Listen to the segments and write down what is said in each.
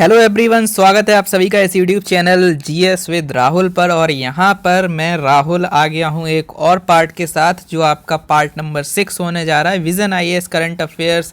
Hello everyone, स्वागत है आप सभी का इस YouTube channel GS with Rahul पर। और यहाँ पर मैं राहुल आ गया हूँ एक और पार्ट के साथ जो आपका पार्ट नंबर 6 होने जा रहा है। Vision IAS current affairs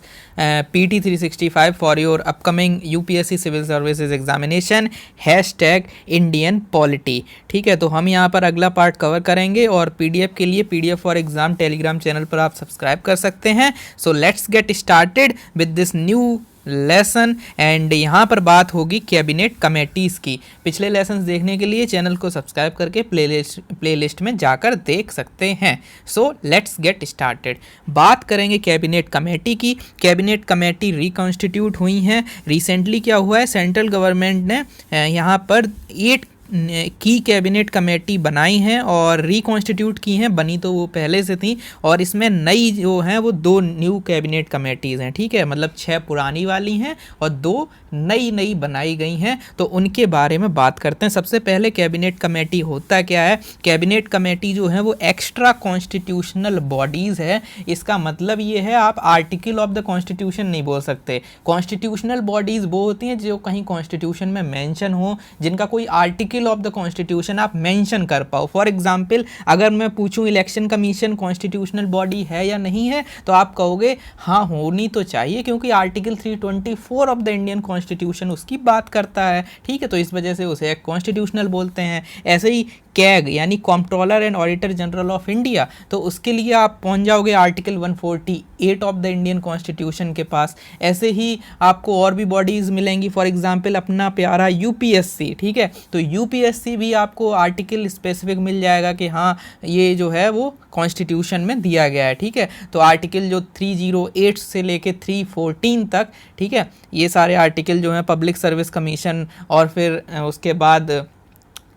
PT 365 for your upcoming UPSC civil services examination #Indian polity. ठीक है, तो हम यहाँ पर अगला पार्ट कवर करेंगे और पीडीएफ के लिए PDF for exam Telegram channel पर आप सब्सक्राइब कर सकते हैं। So let's get started with this new lesson. And यहाँ पर बात होगी कैबिनेट कमेटीज़ की। पिछले लेसन्स देखने के लिए चैनल को सब्सक्राइब करके प्लेलिस्ट में जाकर देख सकते हैं। So let's get started. बात करेंगे कैबिनेट कमेटी की। कैबिनेट कमेटी रिकॉन्स्टिट्यूट हुई हैं। रिसेंटली क्या हुआ है, सेंट्रल गवर्नमेंट ने यहाँ पर 8 की कैबिनेट कमेटी बनाई हैं और रिकॉन्स्टिट्यूट की हैं। बनी तो वो पहले से थी और इसमें नई जो हैं वो 2 न्यू कैबिनेट कमेटीज़ हैं। ठीक है, मतलब 6 पुरानी वाली हैं और 2 नई बनाई गई हैं। तो उनके बारे में बात करते हैं। सबसे पहले कैबिनेट कमेटी होता क्या है। कैबिनेट कमेटी जो है वो एक्स्ट्रा कॉन्स्टिट्यूशनल बॉडीज़ है। इसका मतलब ये है, आप आर्टिकल ऑफ द कॉन्स्टिट्यूशन नहीं बोल सकते। कॉन्स्टिट्यूशनल बॉडीज़ वो होती हैं जो कहीं कॉन्स्टिट्यूशन में मेंशन हो, जिनका कोई आर्टिकल ऑफ द कॉन्स्टिट्यूशन आप मेंशन कर पाओ। फॉर एग्जांपल, अगर मैं पूछूं इलेक्शन कमीशन कॉन्स्टिट्यूशनल बॉडी है या नहीं है, तो आप कहोगे हाँ होनी तो चाहिए, क्योंकि article 324 of the Indian constitution उसकी बात करता है। ठीक है, तो इस वजह से उसे कॉन्स्टिट्यूशनल बोलते हैं। ऐसे ही कैग यानी controller and auditor general of India, तो उसके लिए आप पहुंच जाओगे article 148 of the Indian constitution के पास। ऐसे ही आपको और भी बॉडीज़ मिलेंगी। फॉर एग्जांपल अपना प्यारा यूपीएससी। ठीक है, तो यूपीएससी भी आपको आर्टिकल स्पेसिफिक मिल जाएगा कि हाँ ये जो है वो कॉन्स्टिट्यूशन में दिया गया है। ठीक है, तो आर्टिकल जो 308 से लेके 314 तक, ठीक है, ये सारे आर्टिकल जो हैं पब्लिक सर्विस कमीशन, और फिर उसके बाद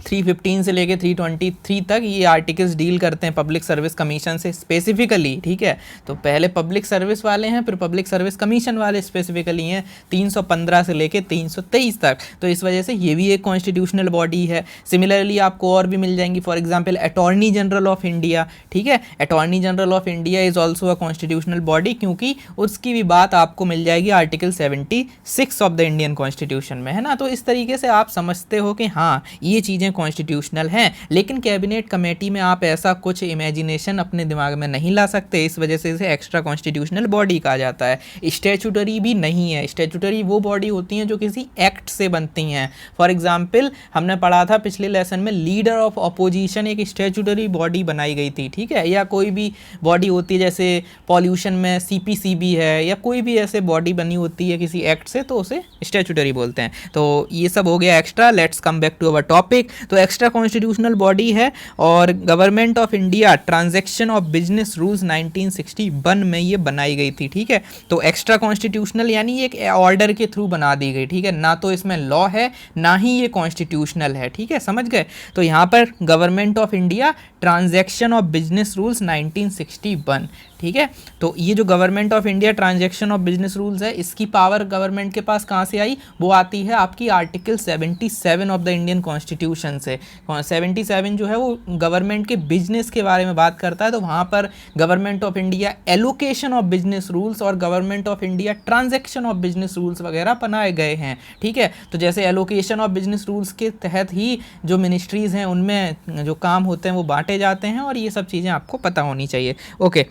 315 से लेके 323 तक ये आर्टिकल्स डील करते हैं पब्लिक सर्विस कमीशन से स्पेसिफिकली। ठीक है, तो पहले पब्लिक सर्विस वाले हैं, फिर पब्लिक सर्विस कमीशन वाले स्पेसिफिकली हैं 315 से लेके 323 तक। तो इस वजह से ये भी एक कॉन्स्टिट्यूशनल बॉडी है। सिमिलरली आपको और भी मिल जाएंगी। For example attorney general of India. ठीक है, attorney general of India is also a constitutional body, क्योंकि उसकी भी बात आपको मिल जाएगी article 76 of the Indian constitution में, है ना। तो इस तरीके से आप समझते हो कि हाँ ये चीज़ें कॉन्स्टिट्यूशनल हैं। लेकिन कैबिनेट कमेटी में आप ऐसा कुछ इमेजिनेशन अपने दिमाग में नहीं ला सकते, इस वजह से इसे एक्स्ट्रा कॉन्स्टिट्यूशनल बॉडी कहा जाता है। स्टैट्यूटरी भी नहीं है। स्टैट्यूटरी वो बॉडी होती हैं जो किसी एक्ट से बनती हैं। फॉर एग्जांपल, हमने पढ़ा था पिछले लेसन में, लीडर ऑफ अपोजिशन एक स्टैट्यूटरी बॉडी बनाई गई थी। ठीक है, या कोई भी बॉडी होती है जैसे पॉल्यूशन में CPCB है, या कोई भी ऐसे बॉडी बनी होती है किसी एक्ट से, तो उसे स्टैट्यूटरी बोलते हैं। तो ये सब हो गया extra. Let's come back to our topic. तो एक्स्ट्रा कॉन्स्टिट्यूशनल बॉडी है और government of India transaction of business rules 1961 में ये बनाई गई थी। ठीक है, तो एक्स्ट्रा कॉन्स्टिट्यूशनल यानी एक ऑर्डर के थ्रू बना दी गई। ठीक है, ना तो इसमें लॉ है ना ही ये कॉन्स्टिट्यूशनल है। ठीक है, समझ गए। तो यहाँ पर government of India transaction of business rules 1961। ठीक है, तो ये जो government of India transaction of business rules है, इसकी पावर गवर्नमेंट के पास कहाँ से आई? वो आती है आपकी article 77 of the Indian constitution से। 77 जो है वो गवर्नमेंट के बिजनेस के बारे में बात करता है। तो वहाँ पर government of India allocation of business rules और government of India transaction of business rules वगैरह बनाए गए हैं। ठीक है, तो जैसे एलोकेशन ऑफ बिजनेस रूल्स के तहत ही जो मिनिस्ट्रीज़ हैं उनमें जो काम होते हैं वो बांटे जाते हैं, और ये सब चीज़ें आपको पता होनी चाहिए। ओके,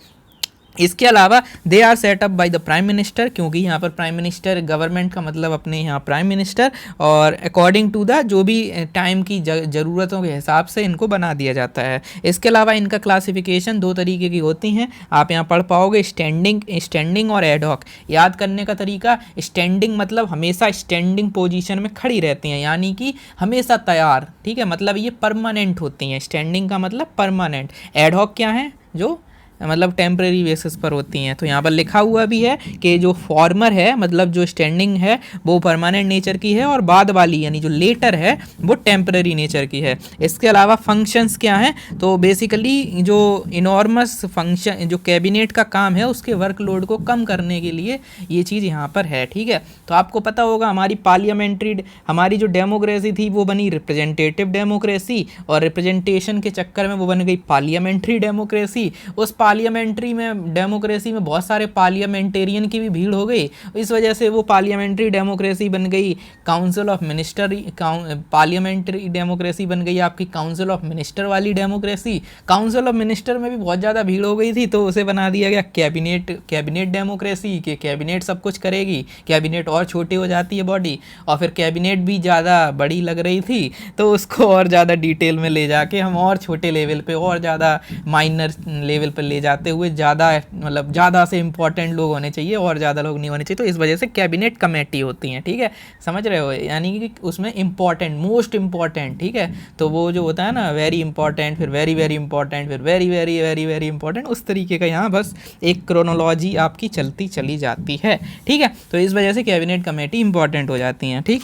इसके अलावा they are set up by the prime minister, क्योंकि यहाँ पर प्राइम मिनिस्टर गवर्नमेंट का मतलब अपने यहाँ प्राइम मिनिस्टर, और अकॉर्डिंग टू द जो भी टाइम की ज़रूरतों के हिसाब से इनको बना दिया जाता है। इसके अलावा इनका क्लासिफिकेशन 2 तरीके की होती हैं, आप यहाँ पढ़ पाओगे, स्टैंडिंग और एडहॉक। याद करने का तरीका, स्टैंडिंग मतलब हमेशा स्टैंडिंग पोजीशन में खड़ी रहती हैं, यानी कि हमेशा तैयार। ठीक है, मतलब ये परमानेंट होती हैं। स्टैंडिंग का मतलब परमानेंट। एडहॉक क्या है? जो मतलब टेम्परेरी बेसिस पर होती हैं। तो यहाँ पर लिखा हुआ भी है कि जो फॉर्मर है, मतलब जो स्टैंडिंग है वो परमानेंट नेचर की है, और बाद वाली यानी जो लेटर है वो टेम्परेरी नेचर की है। इसके अलावा फंक्शंस क्या हैं? तो बेसिकली जो इनॉर्मस फंक्शन जो कैबिनेट का काम है उसके वर्कलोड को कम करने के लिए ये चीज़ यहाँ पर है। ठीक है, तो आपको पता होगा हमारी जो डेमोक्रेसी थी वो बनी रिप्रेजेंटेटिव डेमोक्रेसी, और रिप्रेजेंटेशन के चक्कर में वो बन गई पार्लियामेंट्री डेमोक्रेसी। उस पार्लियामेंट्री में डेमोक्रेसी में बहुत सारे पार्लियामेंटेरियन की भी भीड़ हो गई, इस वजह से वो पार्लियामेंट्री डेमोक्रेसी बन गई council of minister, parliamentary democracy बन गई आपकी काउंसिल ऑफ मिनिस्टर वाली डेमोक्रेसी। काउंसिल ऑफ मिनिस्टर में भी बहुत ज़्यादा भीड़ हो गई थी, तो उसे बना दिया गया कैबिनेट डेमोक्रेसी, कि कैबिनेट सब कुछ करेगी, कैबिनेट और छोटी हो जाती है बॉडी, और फिर कैबिनेट भी ज़्यादा बड़ी लग रही थी, तो उसको और ज़्यादा डिटेल में ले जाके हम और छोटे लेवल पे और ज़्यादा माइनर लेवल पर ले जाते हुए ज़्यादा मतलब ज़्यादा से इंपॉर्टेंट लोग होने चाहिए और ज़्यादा लोग नहीं होने चाहिए, तो इस वजह से कैबिनेट कमेटी होती हैं, ठीक है, समझ रहे हो, यानी कि उसमें इंपॉर्टेंट, मोस्ट इंपॉर्टेंट, ठीक है, तो वो जो होता है ना वेरी इंपॉर्टेंट, फिर वेरी वेरी इंपॉर्टेंट, फिर very very very very important, उस तरीके का यहाँ बस एक क्रोनोलॉजी आपकी चलती चली जाती है, ठीक है, तो इस वजह से कैबिनेट कमेटी इंपॉर्टेंट हो जाती हैं, ठीक।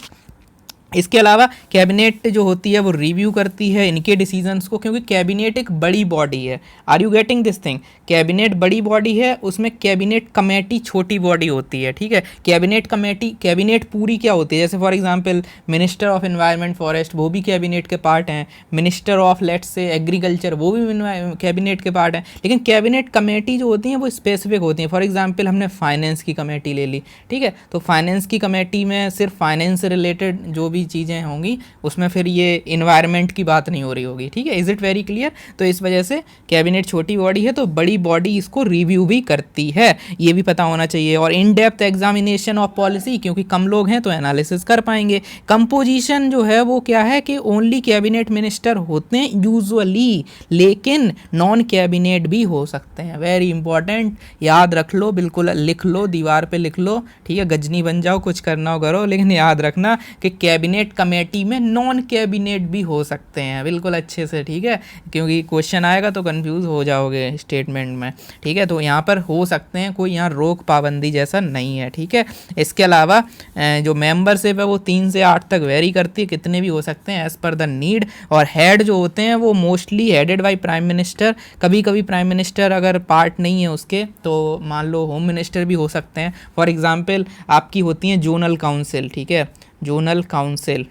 इसके अलावा कैबिनेट जो होती है वो रिव्यू करती है इनके डिसीजंस को, क्योंकि कैबिनेट एक बड़ी बॉडी है। Are you getting this thing? Cabinet बड़ी बॉडी है, उसमें कैबिनेट कमेटी छोटी बॉडी होती है, ठीक है। कैबिनेट कमेटी, कैबिनेट पूरी क्या होती है, जैसे for example minister of environment forest, वो भी कैबिनेट के पार्ट हैं, minister of let's say agriculture, वो भी कैबिनेट के पार्ट हैं, लेकिन कैबिनेट कमेटी जो होती हैं वो स्पेसिफिक होती हैं। फॉर एग्जाम्पल हमने फाइनेंस की कमेटी ले ली, ठीक है, तो फाइनेंस की कमेटी में सिर्फ फाइनेंस से रिलेटेड जो भी चीज़ें होंगी उसमें फिर ये इन्वायरमेंट की बात नहीं हो रही होगी, ठीक है, इज इट वेरी क्लियर। तो इस वजह से कैबिनेट छोटी बॉडी है तो बड़ी बॉडी इसको रिव्यू भी करती है, ये भी पता होना चाहिए। और in depth examination of policy, क्योंकि कम लोग हैं तो एनालिसिस कर पाएंगे। कंपोजिशन जो है वो क्या है कि ओनली कैबिनेट मिनिस्टर होते हैं यूजुअली, लेकिन नॉन कैबिनेट भी हो सकते हैं, वेरी इंपॉर्टेंट, याद रख लो, बिल्कुल लिख लो, दीवार पे लिख लो, ठीक है, गजनी बन जाओ, कुछ करना हो करो, लेकिन याद रखना कि कैबिनेट कमेटी में नॉन कैबिनेट भी हो सकते हैं, बिल्कुल अच्छे से, ठीक है, क्योंकि क्वेश्चन आएगा तो कंफ्यूज हो जाओगे स्टेटमेंट में, ठीक है, तो यहाँ पर हो सकते हैं, कोई यहाँ रोक पाबंदी जैसा नहीं है, ठीक है। इसके अलावा जो मेंबरशिप है वो 3 से 8 तक वेरी करती है, कितने भी हो सकते हैं एज़ पर द नीड। और हेड जो होते हैं वो mostly headed by prime minister, कभी कभी प्राइम मिनिस्टर अगर पार्ट नहीं है उसके तो मान लो होम मिनिस्टर भी हो सकते हैं। फॉर एग्जाम्पल आपकी होती हैं जोनल काउंसिल, ठीक है, जोनल काउंसिल,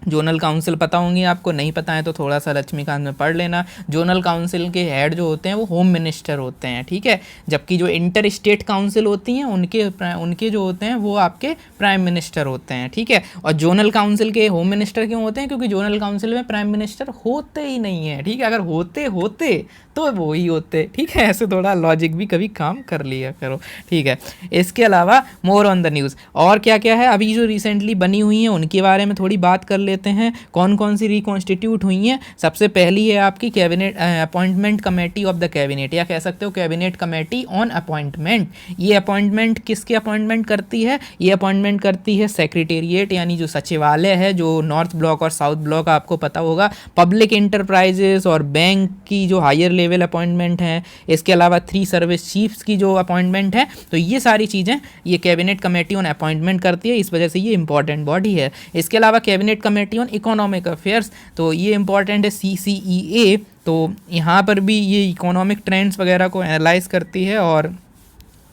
जोनल काउंसिल पता होंगी आपको, नहीं पता है तो थोड़ा सा लक्ष्मीकांत में पढ़ लेना। जोनल काउंसिल के हेड जो होते हैं वो होम मिनिस्टर होते हैं, ठीक है, जबकि जो इंटर स्टेट काउंसिल होती हैं उनके जो होते हैं वो आपके प्राइम मिनिस्टर होते हैं, ठीक है। और जोनल काउंसिल के होम मिनिस्टर क्यों होते हैं? क्योंकि जोनल काउंसिल में प्राइम मिनिस्टर होते ही नहीं है, ठीक है, अगर होते तो वो ही होते, ठीक है, ऐसे थोड़ा लॉजिक भी कभी काम कर लिया करो, ठीक है। इसके अलावा मोर ऑन द न्यूज़, और क्या क्या है अभी जो रिसेंटली बनी हुई हैं उनके बारे में थोड़ी बात कर लेते हैं, कौन कौन सी रिकॉन्स्टिट्यूट हुई हैं। सबसे पहली है आपकी cabinet appointment committee of the cabinet, या कह सकते हो कैबिनेट कमेटी ऑन अपॉइंटमेंट। ये अपॉइंटमेंट किसके अपॉइंटमेंट करती है? ये अपॉइंटमेंट करती है सेक्रेटेरिएट, यानी जो सचिवालय है, जो नॉर्थ ब्लॉक और साउथ ब्लॉक आपको पता होगा, पब्लिक इंटरप्राइजेस और बैंक की जो हायर लेवल अपॉइंटमेंट है, इसके अलावा 3 सर्विस चीफ्स की जो अपॉइंटमेंट है, तो ये सारी चीज़ें ये कैबिनेट कमेटी ऑन अपॉइंटमेंट करती है, इस वजह से ये इंपॉर्टेंट बॉडी है। इसके अलावा cabinet committee on economic affairs, तो ये इंपॉर्टेंट है, CCEA, तो यहाँ पर भी ये इकोनॉमिक ट्रेंड्स वगैरह को एनालाइज करती है और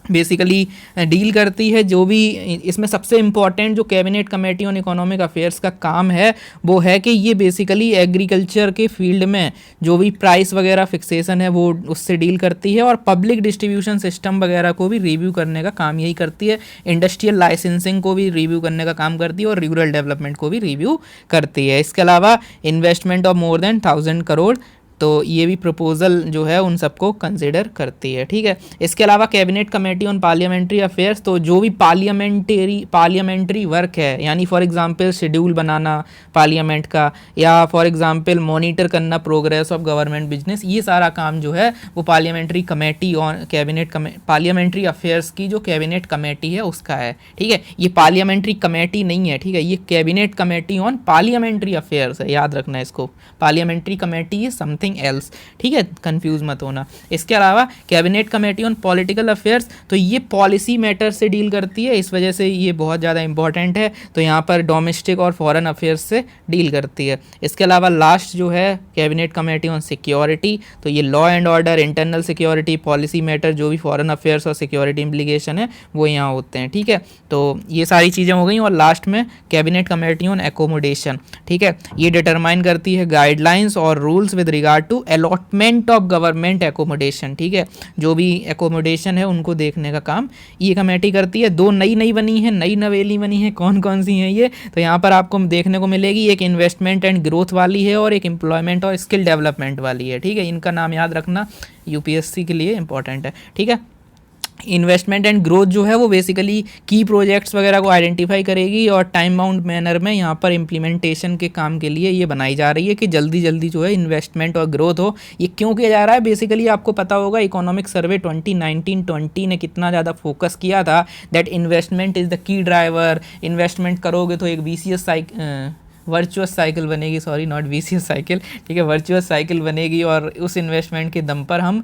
बेसिकली डील करती है। जो भी इसमें सबसे इम्पॉर्टेंट जो cabinet committee on economic affairs का काम है वो है कि ये बेसिकली एग्रीकल्चर के फील्ड में जो भी प्राइस वगैरह फिक्सेशन है वो उससे डील करती है, और पब्लिक डिस्ट्रीब्यूशन सिस्टम वगैरह को भी रिव्यू करने का काम यही करती है, इंडस्ट्रियल लाइसेंसिंग को भी रिव्यू करने का काम करती है और रूरल डेवलपमेंट को भी रिव्यू करती है। इसके अलावा investment of more than 1000 crore, तो ये भी प्रपोजल जो है उन सबको कंसिडर करती है, ठीक है। इसके अलावा cabinet committee on parliamentary affairs, तो जो भी पार्लियामेंट्री वर्क है, यानी for example schedule banana parliament का, या फॉर एग्जांपल मॉनिटर करना प्रोग्रेस ऑफ गवर्नमेंट बिजनेस, ये सारा काम जो है वो parliamentary committee on parliamentary affairs की जो कैबिनेट कमेटी है उसका है, ठीक है। ये पार्लियामेंट्री कमेटी नहीं है, ठीक है, ये cabinet committee on parliamentary affairs है, याद रखना इसको, parliamentary committee is something else, ठीक है, कंफ्यूज मत होना। इसके अलावा cabinet committee on political affairs, तो ये पॉलिसी मैटर से डील करती है, इस वजह से ये बहुत ज़्यादा इंपॉर्टेंट है, तो यहाँ पर डोमेस्टिक और फॉरेन अफेयर्स से डील करती है। इसके अलावा लास्ट जो है कैबिनेट कमेटी ऑन सिक्योरिटी, तो ये law and order, internal security, policy matter, जो भी फॉरेन अफेयर्स और सिक्योरिटी इम्प्लीकेशन है वो यहाँ होते हैं, ठीक है। तो ये सारी चीज़ें हो गई, और लास्ट में कैबिनेट कमेटी ऑन एकोमोडेशन, ठीक है, ये डिटरमाइन करती है गाइडलाइंस और rules with regard regard to allotment of government accommodation, ठीक है, जो भी एकोमोडेशन है उनको देखने का काम ये कमेटी करती है। दो नई बनी है, नई नवेली बनी है, कौन कौन सी हैं ये, तो यहाँ पर आपको देखने को मिलेगी, एक इन्वेस्टमेंट एंड ग्रोथ वाली है और एक एम्प्लॉयमेंट और स्किल डेवलपमेंट वाली है, ठीक है। इनका नाम याद रखना, यूपीएससी के लिए इंपॉर्टेंट है, ठीक है। इन्वेस्टमेंट एंड ग्रोथ जो है वो बेसिकली की प्रोजेक्ट्स वगैरह को आइडेंटिफाई करेगी और टाइम बाउंड मैनर में यहाँ पर इम्प्लीमेंटेशन के काम के लिए ये बनाई जा रही है कि जल्दी जल्दी जो है इन्वेस्टमेंट और ग्रोथ हो। ये क्यों किया जा रहा है, बेसिकली आपको पता होगा इकोनॉमिक सर्वे 2019-20 ने कितना ज़्यादा फोकस किया था that investment is the key driver. Investment करोगे तो एक वीसीएस वर्चुअस साइकिल बनेगी, सॉरी नॉट वीसीएस साइकिल, ठीक है, वर्चुअस साइकिल बनेगी और उस इन्वेस्टमेंट के दम पर हम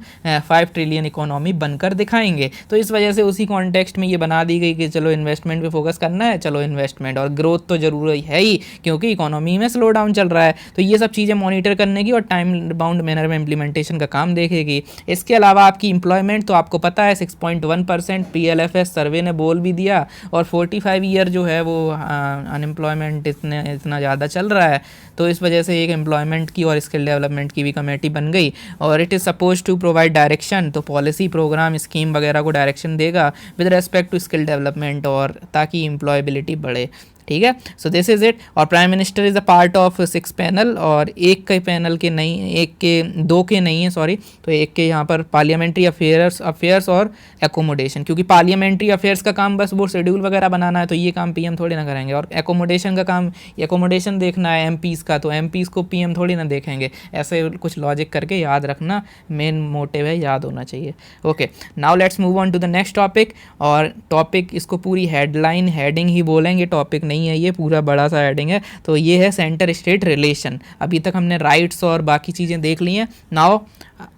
5 ट्रिलियन इकोनॉमी बनकर दिखाएंगे। तो इस वजह से उसी कॉन्टेक्स्ट में ये बना दी गई कि चलो इन्वेस्टमेंट पे फोकस करना है, चलो इन्वेस्टमेंट और ग्रोथ तो ज़रूरी है ही क्योंकि इकोनॉमी में स्लो डाउन चल रहा है। तो ये सब चीज़ें मॉनिटर करने की और टाइम बाउंड मैनर में इम्प्लीमेंटेशन का काम देखेगी। इसके अलावा आपकी एम्प्लॉयमेंट तो आपको पता है 6.1% PLFS सर्वे ने बोल भी दिया और 45 ईयर जो है वो अनएम्प्लॉयमेंट इतना ज़्यादा चल रहा है। तो इस वजह से एक एम्प्लॉयमेंट की और स्किल डेवलपमेंट की भी कमेटी बन गई और it is suppose to provide direction, तो पॉलिसी प्रोग्राम स्कीम वगैरह को डायरेक्शन देगा with respect to skill development और ताकि एम्प्लॉयबिलिटी बढ़े, ठीक है। So this is it. और prime minister is a part of 6 panel और एक के पैनल के नहीं, एक के दो के नहीं है सॉरी, तो एक के यहाँ पर पार्लियामेंट्री अफेयर्स और एकोमोडेशन, क्योंकि पार्लियामेंट्री अफेयर्स का काम बस वो शेड्यूल वगैरह बनाना है तो ये काम पीएम थोड़ी ना करेंगे, और एकोमोडेशन का काम एकोमोडेशन देखना है एमपीज़ का तो एमपीज़ को पीएम थोड़ी ना देखेंगे। ऐसे कुछ लॉजिक करके याद रखना, मेन मोटिव है, याद होना चाहिए। Okay, now let's move on to the next topic. और टॉपिक इसको पूरी हेडिंग ही बोलेंगे, टॉपिक नहीं है, ये पूरा बड़ा सा हेडिंग है। तो ये है सेंटर स्टेट रिलेशन। अभी तक हमने राइट्स और बाकी चीज़ें देख ली हैं। नाउ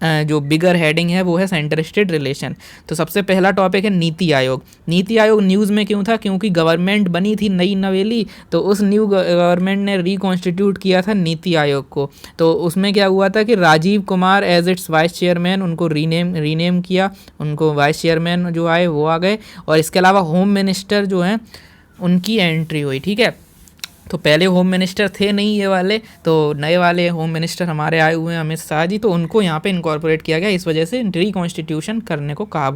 जो बिगर हेडिंग है वो है सेंटर स्टेट रिलेशन। तो सबसे पहला टॉपिक है नीति आयोग। नीति आयोग न्यूज़ में क्यों था, क्योंकि गवर्नमेंट बनी थी नई नवेली, तो उस न्यू गवर्नमेंट ने रिकॉन्स्टिट्यूट किया था नीति आयोग को। तो उसमें क्या हुआ था कि Rajiv Kumar as its vice chairman, उनको रीनेम किया, उनको वाइस चेयरमैन जो आए वो आ गए। और इसके अलावा होम मिनिस्टर जो हैं उनकी एंट्री हुई, ठीक है। तो पहले होम मिनिस्टर थे नहीं ये वाले, तो नए वाले होम मिनिस्टर हमारे आए हुए हैं अमित शाह जी, तो उनको यहाँ पे इनकॉर्पोरेट किया गया, इस वजह से रिकॉन्स्टिट्यूशन करने को कहा,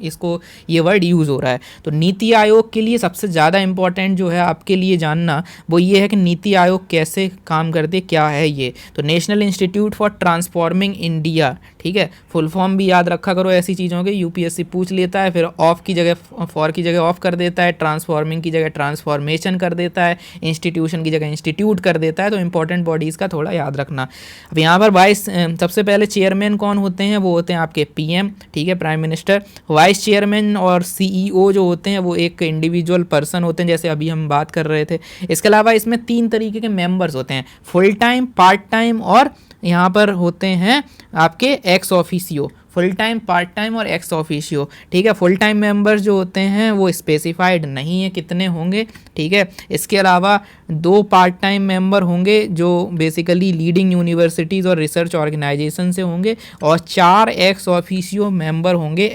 इसको ये वर्ड यूज़ हो रहा है। तो नीति आयोग के लिए सबसे ज़्यादा इम्पॉर्टेंट जो है आपके लिए जानना वो ये है कि नीति आयोग कैसे काम करते, क्या है ये। तो national institute for transforming India, ठीक है, फुल फॉर्म भी याद रखा करो ऐसी चीज़ों के, यूपीएससी पूछ लेता है, फिर ऑफ की जगह फॉर की जगह ऑफ कर देता है, ट्रांसफॉर्मिंग की जगह ट्रांसफॉर्मेशन कर देता है, इंस्टीट्यूशन की जगह इंस्टीट्यूट कर देता है। तो इंपॉर्टेंट बॉडीज़ का थोड़ा याद रखना। अब यहाँ पर सबसे पहले चेयरमैन कौन होते हैं, वो होते हैं आपके पीएम, ठीक है, प्राइम मिनिस्टर। वाइस चेयरमैन और सीईओ जो होते हैं वो एक इंडिविजुअल पर्सन होते हैं, जैसे अभी हम बात कर रहे थे। इसके अलावा इसमें 3 तरीके के मेंबर्स होते हैं, फुल टाइम, पार्ट टाइम और यहाँ पर होते हैं आपके ex officio, full time, part time और एक्स ऑफिशियो, ठीक है। फुल टाइम मेंबर्स जो होते हैं वो स्पेसिफाइड नहीं है कितने होंगे, ठीक है। इसके अलावा 2 पार्ट टाइम मेंबर होंगे जो बेसिकली लीडिंग यूनिवर्सिटीज़ और रिसर्च ऑर्गेनाइजेशन से होंगे, और 4 एक्स ऑफिशियो मेंबर होंगे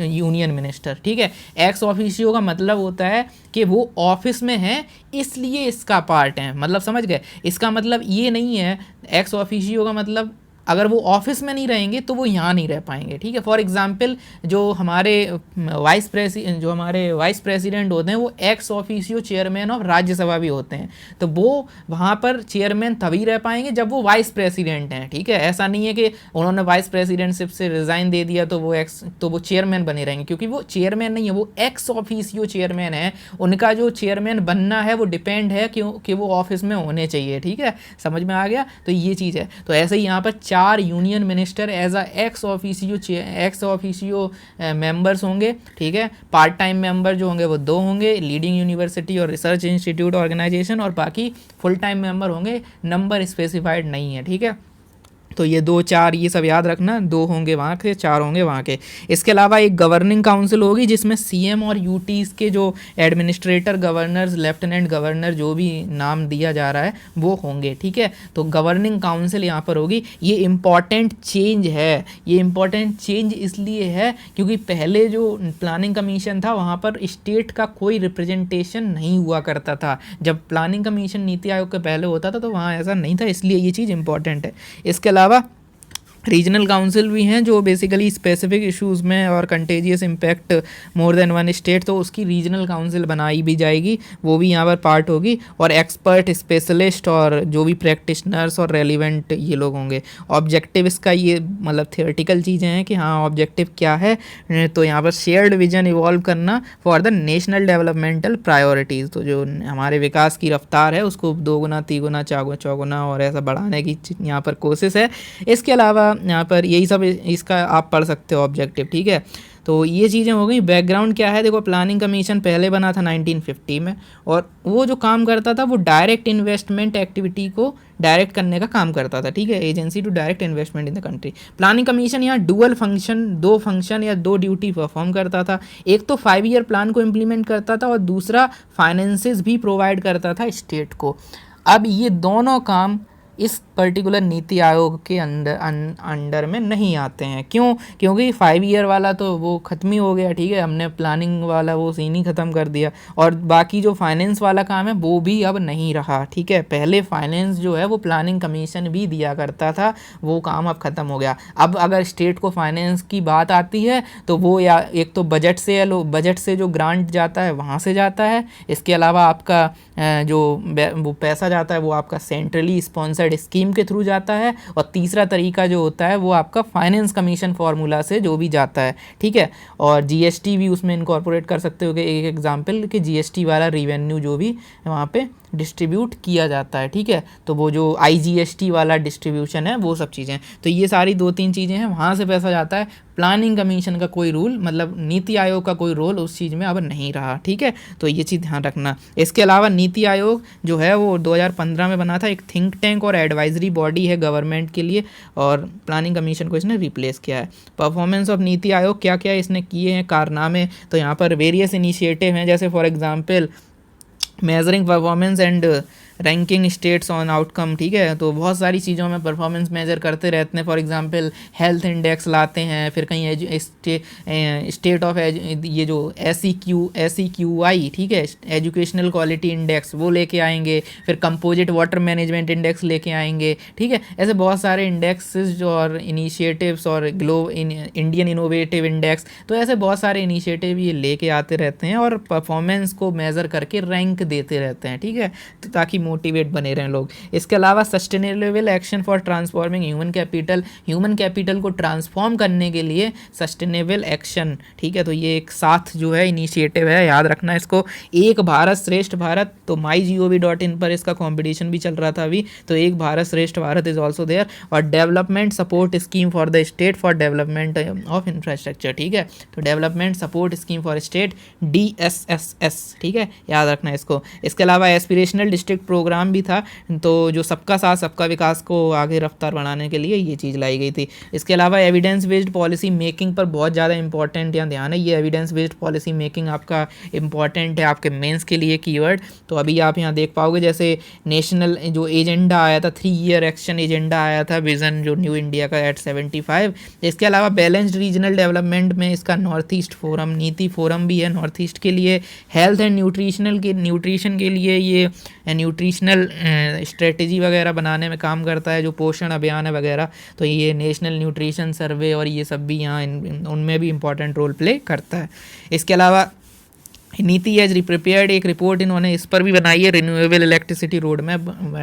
यूनियन मिनिस्टर, ठीक है। एक्स ऑफिशियो का मतलब होता है कि वो ऑफिस में हैं इसलिए इसका पार्ट है, मतलब समझ गए। इसका मतलब ये नहीं है, एक्स ऑफिशियो का मतलब अगर वो ऑफिस में नहीं रहेंगे तो वो यहाँ नहीं रह पाएंगे, ठीक है। फॉर एग्जांपल जो हमारे वाइस प्रेसिडेंट होते हैं वो ex officio chairman of Rajya Sabha भी होते हैं, तो वो वहाँ पर चेयरमैन तभी रह पाएंगे जब वो वाइस प्रेसिडेंट हैं, ठीक है। ऐसा नहीं है कि उन्होंने वाइस प्रेसिडेंटशिप से रिज़ाइन दे दिया तो वो चेयरमैन बने रहेंगे, क्योंकि वो चेयरमैन नहीं है, वो एक्स ऑफिशियो चेयरमैन है। उनका जो चेयरमैन बनना है वो डिपेंड है क्योंकि वो ऑफिस में होने चाहिए, ठीक है, समझ में आ गया। तो ये चीज़ है। तो ऐसे ही यहाँ पर 4 union minister as a ex officio members होंगे, ठीक है। पार्ट टाइम मेंबर जो होंगे वो 2 होंगे, लीडिंग यूनिवर्सिटी और रिसर्च इंस्टीट्यूट ऑर्गेनाइजेशन, और बाकी फुल टाइम मेंबर होंगे, नंबर स्पेसिफाइड नहीं है, ठीक है। तो ये 2 4 ये सब याद रखना, 2 होंगे वहाँ के, 4 होंगे वहाँ के। इसके अलावा एक गवर्निंग काउंसिल होगी जिसमें सीएम और यूटीज़ के जो एडमिनिस्ट्रेटर, गवर्नर्स, लेफ्टिनेंट गवर्नर जो भी नाम दिया जा रहा है वो होंगे, ठीक है। तो गवर्निंग काउंसिल यहाँ पर होगी। ये इम्पॉर्टेंट चेंज है, ये इम्पॉर्टेंट चेंज इसलिए है क्योंकि पहले जो प्लानिंग कमीशन था वहाँ पर स्टेट का कोई रिप्रेजेंटेशन नहीं हुआ करता था। जब प्लानिंग कमीशन नीति आयोग के पहले होता था तो वहाँ ऐसा नहीं था, इसलिए ये चीज़ इंपॉर्टेंट है। इसके अलावा रीजनल काउंसिल भी हैं जो बेसिकली स्पेसिफिक इश्यूज़ में और contagious impact more than one state, तो उसकी रीजनल काउंसिल बनाई भी जाएगी, वो भी यहाँ पर पार्ट होगी। और एक्सपर्ट, स्पेशलिस्ट और जो भी प्रैक्टिशनर्स और रेलिवेंट ये लोग होंगे। ऑब्जेक्टिव इसका ये मतलब थियोरेटिकल चीज़ें हैं कि हाँ ऑब्जेक्टिव क्या है, तो यहाँ पर शेयर्ड विजन इवॉल्व करना for the national developmental priorities, तो जो हमारे विकास की रफ्तार है उसको दोगुना तीगुना चौगुना और ऐसा बढ़ाने की यहाँ पर कोशिश है। इसके अलावा यहाँ पर यही सब इसका आप पढ़ सकते हो ऑब्जेक्टिव, ठीक है। तो ये चीज़ें हो गई। बैकग्राउंड क्या है, देखो प्लानिंग कमीशन पहले बना था 1950 में, और वो जो काम करता था वो डायरेक्ट इन्वेस्टमेंट एक्टिविटी को डायरेक्ट करने का काम करता था, ठीक है, agency to direct investment in the country. Planning commission यहाँ डुअल फंक्शन, दो फंक्शन या दो ड्यूटी परफॉर्म करता था। एक तो 5 ईयर प्लान को इम्प्लीमेंट करता था और दूसरा फाइनेंसेस भी प्रोवाइड करता था स्टेट को। अब ये दोनों काम इस पर्टिकुलर नीति आयोग के अंडर में नहीं आते हैं। क्यों? क्योंकि 5 ईयर वाला तो वो ख़त्म ही हो गया, ठीक है, हमने प्लानिंग वाला वो सीन ही ख़त्म कर दिया, और बाकी जो फाइनेंस वाला काम है वो भी अब नहीं रहा, ठीक है। पहले फाइनेंस जो है वो प्लानिंग कमीशन भी दिया करता था, वो काम अब ख़त्म हो गया। अब अगर स्टेट को फाइनेंस की बात आती है तो वो या एक तो बजट से या बजट से जो ग्रांट जाता है वहाँ से जाता है, इसके अलावा आपका जो वो पैसा जाता है वो आपका सेंट्रली स्पॉन्सर्ड स्कीम के थ्रू जाता है, और तीसरा तरीका जो होता है वो आपका फाइनेंस कमीशन फार्मूला से जो भी जाता है, ठीक है। और जीएसटी भी उसमें इनकॉर्पोरेट कर सकते हो कि एक एग्जांपल कि जीएसटी वाला रिवेन्यू जो भी वहाँ पे डिस्ट्रीब्यूट किया जाता है, ठीक है। तो वो जो आईजीएसटी वाला डिस्ट्रीब्यूशन है वो सब चीज़ें, तो ये सारी 2-3 चीज़ें हैं, वहाँ से पैसा जाता है। प्लानिंग कमीशन का कोई रूल, मतलब नीति आयोग का कोई रोल उस चीज़ में अब नहीं रहा, ठीक है, तो ये चीज़ ध्यान रखना। इसके अलावा नीति आयोग जो है वो 2015 में बना था, एक थिंक टैंक और एडवाइजरी बॉडी है गवर्नमेंट के लिए, और प्लानिंग कमीशन को इसने रिप्लेस किया है। परफॉर्मेंस ऑफ नीति आयोग क्या क्या इसने किए हैं कारनामे, तो यहाँ पर वेरियस इनिशिएटिव हैं, जैसे for example measuring performance and ranking states on outcome, ठीक है, तो बहुत सारी चीज़ों में परफॉर्मेंस मेजर करते रहते हैं। फॉर एग्जांपल हेल्थ इंडेक्स लाते हैं, फिर कहीं स्टेट ऑफ ये जो SEQI, ठीक है, एजुकेशनल क्वालिटी इंडेक्स वो लेके आएंगे, फिर कंपोजिट वाटर मैनेजमेंट इंडेक्स लेके आएंगे, ठीक है। ऐसे बहुत सारे इंडेक्सेस और इनिशिएटिव्स और इंडियन इनोवेटिव इंडेक्स, तो ऐसे बहुत सारे इनिशिएटिव ये लेके आते रहते हैं और परफॉर्मेंस को मेज़र करके रैंक देते रहते हैं, ठीक है, तो ताकि मोटिवेट बने रहें लोग। इसके अलावा sustainable action for transforming human capital को ट्रांसफॉर्म करने के लिए सस्टेनेबल एक्शन, ठीक है, तो ये एक साथ जो है इनिशिएटिव है, याद रखना इसको। एक भारत श्रेष्ठ भारत, तो mygov.in पर इसका कंपटीशन भी चल रहा था अभी, तो एक भारत श्रेष्ठ भारत इज ऑल्सो देयर। और development support scheme for the state for development of infrastructure, ठीक है, तो development support scheme for state DSSS, ठीक है, याद रखना इसको। इसके अलावा एस्पिरेशनल डिस्ट्रिक्ट प्रोग्राम भी था, तो जो सबका साथ सबका विकास को आगे रफ्तार बढ़ाने के लिए ये चीज़ लाई गई थी। इसके अलावा एविडेंस बेस्ड पॉलिसी मेकिंग पर बहुत ज़्यादा इंपॉर्टेंट यहाँ ध्यान है, ये एविडेंस बेस्ड पॉलिसी मेकिंग आपका इंपॉर्टेंट है आपके मेंस के लिए कीवर्ड। तो अभी आप यहाँ देख पाओगे जैसे नेशनल जो एजेंडा आया था, 3 ईयर एक्शन एजेंडा आया था, विजन जो न्यू इंडिया का at 75। इसके अलावा बैलेंस्ड रीजनल डेवलपमेंट में इसका नॉर्थ ईस्ट फोरम, नीति फोरम भी है नॉर्थ ईस्ट के लिए। हेल्थ एंड न्यूट्रिशन के लिए ये न्यूट्रिशनल स्ट्रेटजी वगैरह बनाने में काम करता है, जो पोषण अभियान है वगैरह, तो ये नेशनल न्यूट्रिशन सर्वे और ये सब भी यहाँ उनमें भी इम्पॉर्टेंट रोल प्ले करता है। इसके अलावा नीति एज प्रिपेयर्ड एक रिपोर्ट इन्होंने इस पर भी बनाई है, रिन्यूएबल इलेक्ट्रिसिटी रोड मैप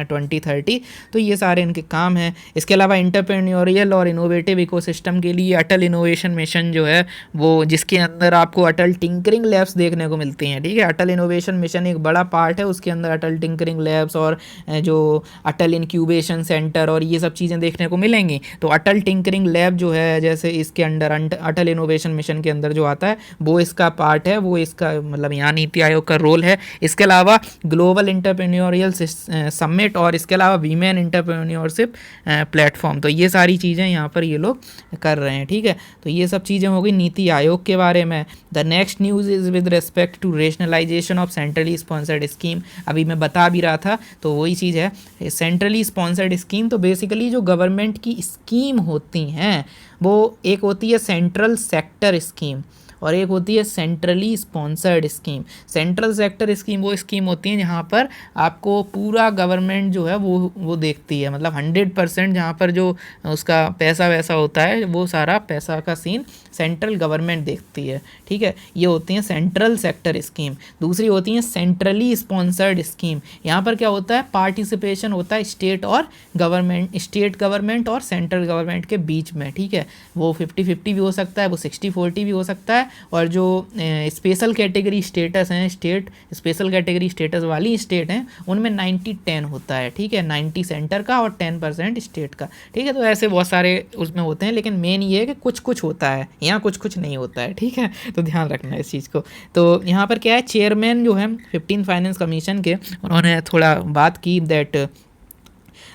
2030, तो ये सारे इनके काम हैं। इसके अलावा एंटरप्रेन्योरियल और इनोवेटिव इकोसिस्टम के लिए अटल इनोवेशन मिशन जो है वो, जिसके अंदर आपको अटल टिंकरिंग लैब्स देखने को मिलती हैं, ठीक है, अटल इनोवेशन मिशन एक बड़ा पार्ट है, उसके अंदर अटल टिंकरिंग लैब्स और जो अटल इंक्यूबेशन सेंटर और ये सब चीज़ें देखने को मिलेंगी। तो अटल टिंकरिंग लैब जो है, जैसे इसके अंडर अटल इनोवेशन मिशन के अंदर जो आता है वो इसका पार्ट है, वो इसका मतलब यहाँ नीति आयोग का रोल है। इसके अलावा ग्लोबल इंटरप्रेन्योरियल समिट और इसके अलावा वीमेन इंटरप्रेन्योरशिप प्लेटफॉर्म, तो ये सारी चीज़ें यहाँ पर ये लोग कर रहे हैं, ठीक है। तो ये सब चीज़ें हो गई नीति आयोग के बारे में। The next news is with respect to rationalisation of centrally sponsored scheme, अभी मैं बता भी रहा था, तो वही चीज़ है सेंट्रली स्पॉन्सर्ड स्कीम। तो बेसिकली जो गवर्नमेंट की स्कीम होती हैं वो एक होती है सेंट्रल सेक्टर स्कीम, और एक होती है centrally sponsored scheme. Central sector scheme वो स्कीम होती है जहाँ पर आपको पूरा गवर्नमेंट जो है वो देखती है, मतलब 100% जहाँ पर जो उसका पैसा वैसा होता है वो सारा पैसा का सीन सेंट्रल गवर्नमेंट देखती है, ठीक है। ये होती हैं सेंट्रल सेक्टर स्कीम। दूसरी होती हैं सेंट्रली स्पॉन्सर्ड स्कीम। यहाँ पर क्या होता है, पार्टिसिपेशन होता है स्टेट और गवर्नमेंट, स्टेट गवर्नमेंट और सेंट्रल गवर्नमेंट के बीच में, ठीक है। वो 50-50 भी हो सकता है, वो 60-40 भी हो सकता है। और जो स्पेशल कैटेगरी स्टेटस हैं, स्टेट स्पेशल कैटेगरी स्टेटस वाली स्टेट हैं, उनमें 90-10 होता है, ठीक है। 90 सेंटर का और 10% स्टेट का, ठीक है। तो ऐसे बहुत सारे उसमें होते हैं, लेकिन मेन ये है कि कुछ कुछ होता है, यहाँ कुछ कुछ नहीं होता है, ठीक है। तो ध्यान रखना है इस चीज़ को। तो यहाँ पर क्या है, चेयरमैन जो है 15 फाइनेंस कमीशन के, उन्होंने थोड़ा बात की that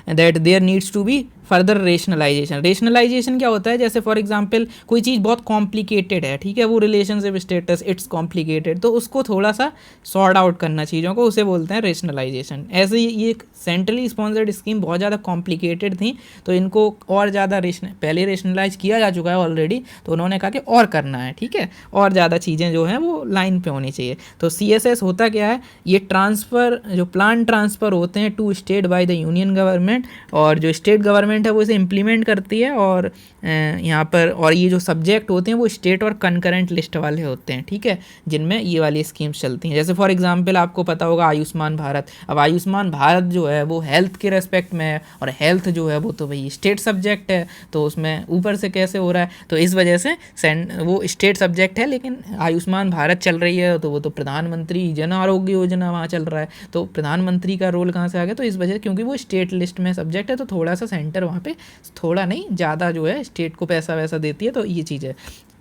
there needs to be further rationalisation. Rationalisation क्या होता है, जैसे फॉर एग्जांपल कोई चीज़ बहुत कॉम्प्लिकेटेड है, ठीक है, वो रिलेशनशिप स्टेटस इट्स कॉम्प्लिकेटेड, तो उसको थोड़ा सा सॉर्ट आउट करना चीज़ों को, उसे बोलते हैं रेशनलाइजेशन। ऐसे ही ये सेंट्रली स्पॉन्सर्ड स्कीम बहुत ज़्यादा कॉम्प्लिकेटेड थी, तो इनको और ज़्यादा पहले रेशनलाइज किया जा चुका है ऑलरेडी, तो उन्होंने कहा कि और करना है, ठीक है, और ज़्यादा चीज़ें जो हैं वो लाइन पे होनी चाहिए। तो CSS होता क्या है, ये ट्रांसफ़र, जो प्लान ट्रांसफ़र होते हैं to state by the union government, और जो स्टेट गवर्नमेंट है वो इसे इम्प्लीमेंट करती है। और यहाँ पर और ये जो सब्जेक्ट होते हैं वो स्टेट और कंकरेंट लिस्ट वाले होते हैं, ठीक है, जिनमें ये वाली स्कीम्स चलती हैं। जैसे फॉर एग्जांपल आपको पता होगा आयुष्मान भारत। अब आयुष्मान भारत जो है वो हेल्थ के रेस्पेक्ट में है, और हेल्थ जो है वो तो भाई स्टेट सब्जेक्ट है, तो उसमें ऊपर से कैसे हो रहा है, तो इस वजह से वो स्टेट सब्जेक्ट है। लेकिन आयुष्मान भारत चल रही है तो वो तो प्रधानमंत्री जन आरोग्य योजना वहाँ चल रहा है, तो प्रधानमंत्री का रोल कहाँ से आ गया, तो इस वजह क्योंकि वो स्टेट लिस्ट में सब्जेक्ट है, तो थोड़ा सा सेंटर वहाँ पे थोड़ा नहीं ज़्यादा जो है स्टेट को पैसा वैसा देती है, तो ये चीज़ है।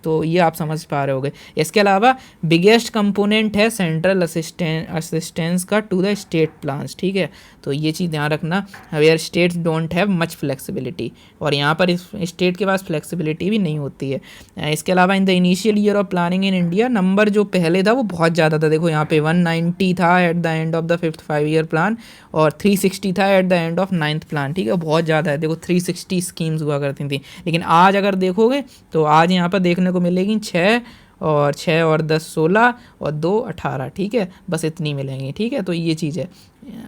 तो ये आप समझ पा रहे होगे। इसके अलावा बिगेस्ट कंपोनेंट है सेंट्रल असिस्टेंस का टू द स्टेट प्लान्स, ठीक है। तो ये चीज़ ध्यान रखना, where states don't have much flexibility, और यहाँ पर इस स्टेट के पास फ्लेक्सिबिलिटी भी नहीं होती है। इसके अलावा in the initial year of planning in India, number जो पहले था वो बहुत ज़्यादा था। देखो यहाँ पे 190 था at the end of the 5th 5-year plan, और 360 था at the end of 9th plan, ठीक है, बहुत ज़्यादा है। देखो 360 स्कीम्स हुआ करती थी, लेकिन आज अगर देखोगे तो आज यहाँ पर देखने को मिलेगी 6 और 10 16 और 2 18, ठीक है, बस इतनी मिलेंगी, ठीक है। तो ये चीज़ है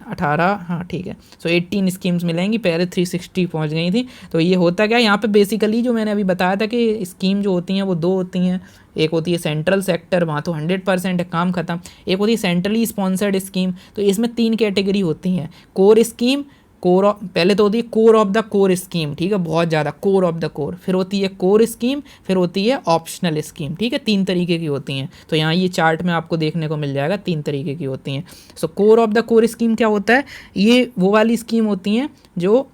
18, हाँ ठीक है। सो 18 स्कीम्स मिलेंगी, पहले 360 पहुंच गई थी। तो ये होता क्या, यहाँ पे बेसिकली जो मैंने अभी बताया था कि स्कीम जो होती हैं वो दो होती हैं। एक होती है सेंट्रल सेक्टर, वहाँ तो 100% है, काम खत्म। एक होती है सेंट्रली स्पॉन्सर्ड स्कीम, तो इसमें 3 कैटेगरी होती हैं। कोर स्कीम, कोर पहले तो होती है core of the core scheme, ठीक है, बहुत ज़्यादा कोर ऑफ द कोर, फिर होती है कोर स्कीम, फिर होती है ऑप्शनल स्कीम, ठीक है। 3 तरीके की होती हैं, तो यहाँ ये चार्ट में आपको देखने को मिल जाएगा, 3 तरीके की होती हैं। So core of the core scheme क्या होता है, ये वो वाली स्कीम होती हैं जो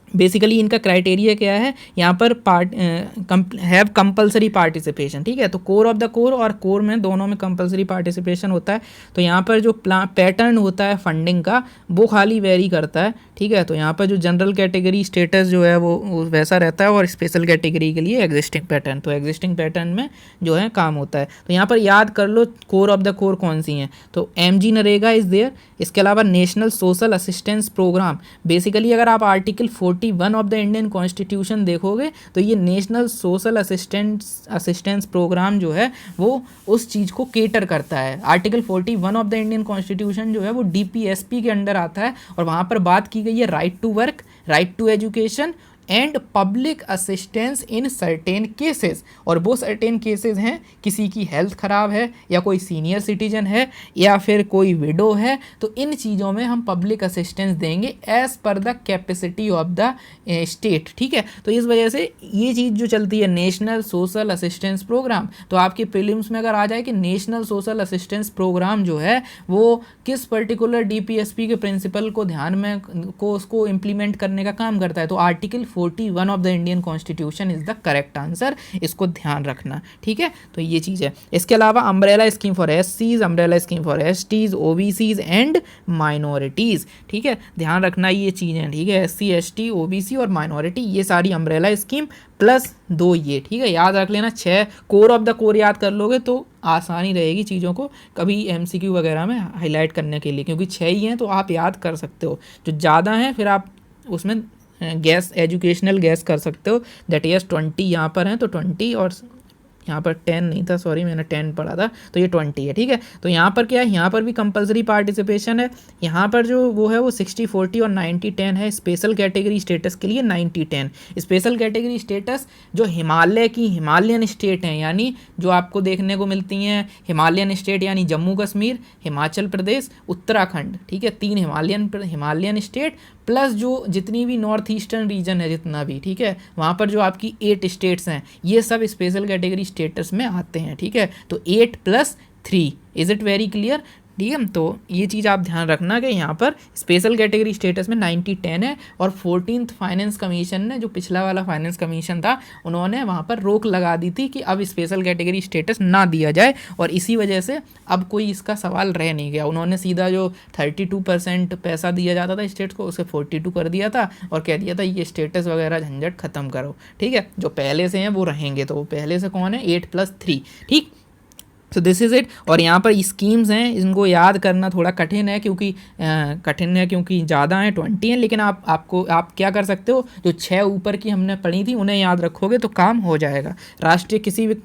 बेसिकली इनका क्राइटेरिया क्या है, यहाँ पर हैव कंपलसरी पार्टिसिपेशन, ठीक है। तो कोर ऑफ द कोर और कोर में दोनों में कंपलसरी पार्टिसिपेशन होता है। तो यहाँ पर जो पैटर्न होता है फंडिंग का वो खाली वेरी करता है, ठीक है। तो यहाँ पर जो जनरल कैटेगरी स्टेटस जो है वो वैसा रहता है, और स्पेशल कैटेगरी के लिए एग्जिस्टिंग पैटर्न, तो एग्जिस्टिंग पैटर्न में जो है काम होता है। तो यहाँ पर याद कर लो कोर ऑफ द कोर कौन सी हैं, तो MG नरेगा इज़ देयर। इसके अलावा national social assistance programme, basically अगर आप article 41 of the Indian constitution देखोगे तो ये नेशनल सोशल असिस्टेंस प्रोग्राम जो है वो उस चीज़ को केटर करता है। Article 41 of the Indian constitution जो है वो DPSP के अंडर आता है, और वहाँ पर बात की गई है right to work, right to education and public assistance in certain cases. और वो सर्टेन केसेस हैं, किसी की हेल्थ ख़राब है, या कोई सीनियर सिटीजन है, या फिर कोई विडो है, तो इन चीज़ों में हम पब्लिक असिस्टेंस देंगे as per the capacity of the state, ठीक है। तो इस वजह से ये चीज़ जो चलती है नेशनल सोशल असिस्टेंस प्रोग्राम, तो आपके प्रीलिम्स में अगर आ जाए कि नेशनल सोशल असिस्टेंस प्रोग्राम जो है वो किस पर्टिकुलर DPSP के प्रिंसिपल को ध्यान में को उसको इम्प्लीमेंट करने का काम करता है, तो article 41 of the Indian constitution is the correct answer, इसको ध्यान रखना, ठीक है। तो ये चीज़ है। इसके अलावा umbrella scheme for SCs, umbrella scheme for STs, OBCs and minorities, ठीक है, ध्यान रखना ये चीज़ें, ठीक है। SC ST OBC और माइनॉरिटी, ये सारी अम्ब्रेला स्कीम प्लस 2 ये, ठीक है, याद रख लेना। 6 कोर ऑफ द कोर याद कर लोगे तो आसानी रहेगी चीज़ों को कभी MCQ वगैरह में हाईलाइट करने के लिए, क्योंकि 6 ही हैं तो आप याद कर सकते हो। जो ज़्यादा हैं फिर आप उसमें गैस एजुकेशनल गैस कर सकते हो, दैट इज 20 यहाँ पर हैं तो 20 और यहाँ पर 10 नहीं था, सॉरी मैंने 10 पढ़ा था, तो ये 20 है, ठीक है। तो यहाँ पर क्या है, यहाँ पर भी कंपलसरी पार्टिसिपेशन है। यहाँ पर जो वो है वो 60-40 और 90-10 है। स्पेशल कैटेगरी स्टेटस के लिए 90-10। स्पेशल कैटेगरी स्टेटस जो हिमालयन स्टेट हैं, यानी जो आपको देखने को मिलती हैं हिमालयन स्टेट, यानी जम्मू कश्मीर, हिमाचल प्रदेश, उत्तराखंड, ठीक है, 3 हिमालयन स्टेट प्लस जो जितनी भी नॉर्थ ईस्टर्न रीजन है जितना भी, ठीक है, वहाँ पर जो आपकी 8 स्टेट्स हैं, ये सब स्पेशल कैटेगरी स्टेटस में आते हैं, ठीक है। तो 8+3, इज़ इट वेरी क्लियर, ठीक है। तो ये चीज़ आप ध्यान रखना कि यहाँ पर स्पेशल कैटेगरी स्टेटस में 90-10 है। और 14th फाइनेंस कमीशन ने, जो पिछला वाला फाइनेंस कमीशन था, उन्होंने वहाँ पर रोक लगा दी थी कि अब स्पेशल कैटेगरी स्टेटस ना दिया जाए, और इसी वजह से अब कोई इसका सवाल रह नहीं गया। उन्होंने सीधा जो 32% पैसा दिया जाता था स्टेट्स को, उसे 42 कर दिया था और कह दिया था ये स्टेटस वगैरह झंझट ख़त्म करो, ठीक है। जो पहले से हैं वो रहेंगे। तो वो पहले से कौन है, 8+3, ठीक। सो दिस इज़ इट। और यहाँ पर स्कीम्स हैं, इनको याद करना थोड़ा कठिन है क्योंकि ज़्यादा हैं, 20 हैं, लेकिन आप क्या कर सकते हो, जो 6 ऊपर की हमने पढ़ी थी उन्हें याद रखोगे तो काम हो जाएगा। राष्ट्रीय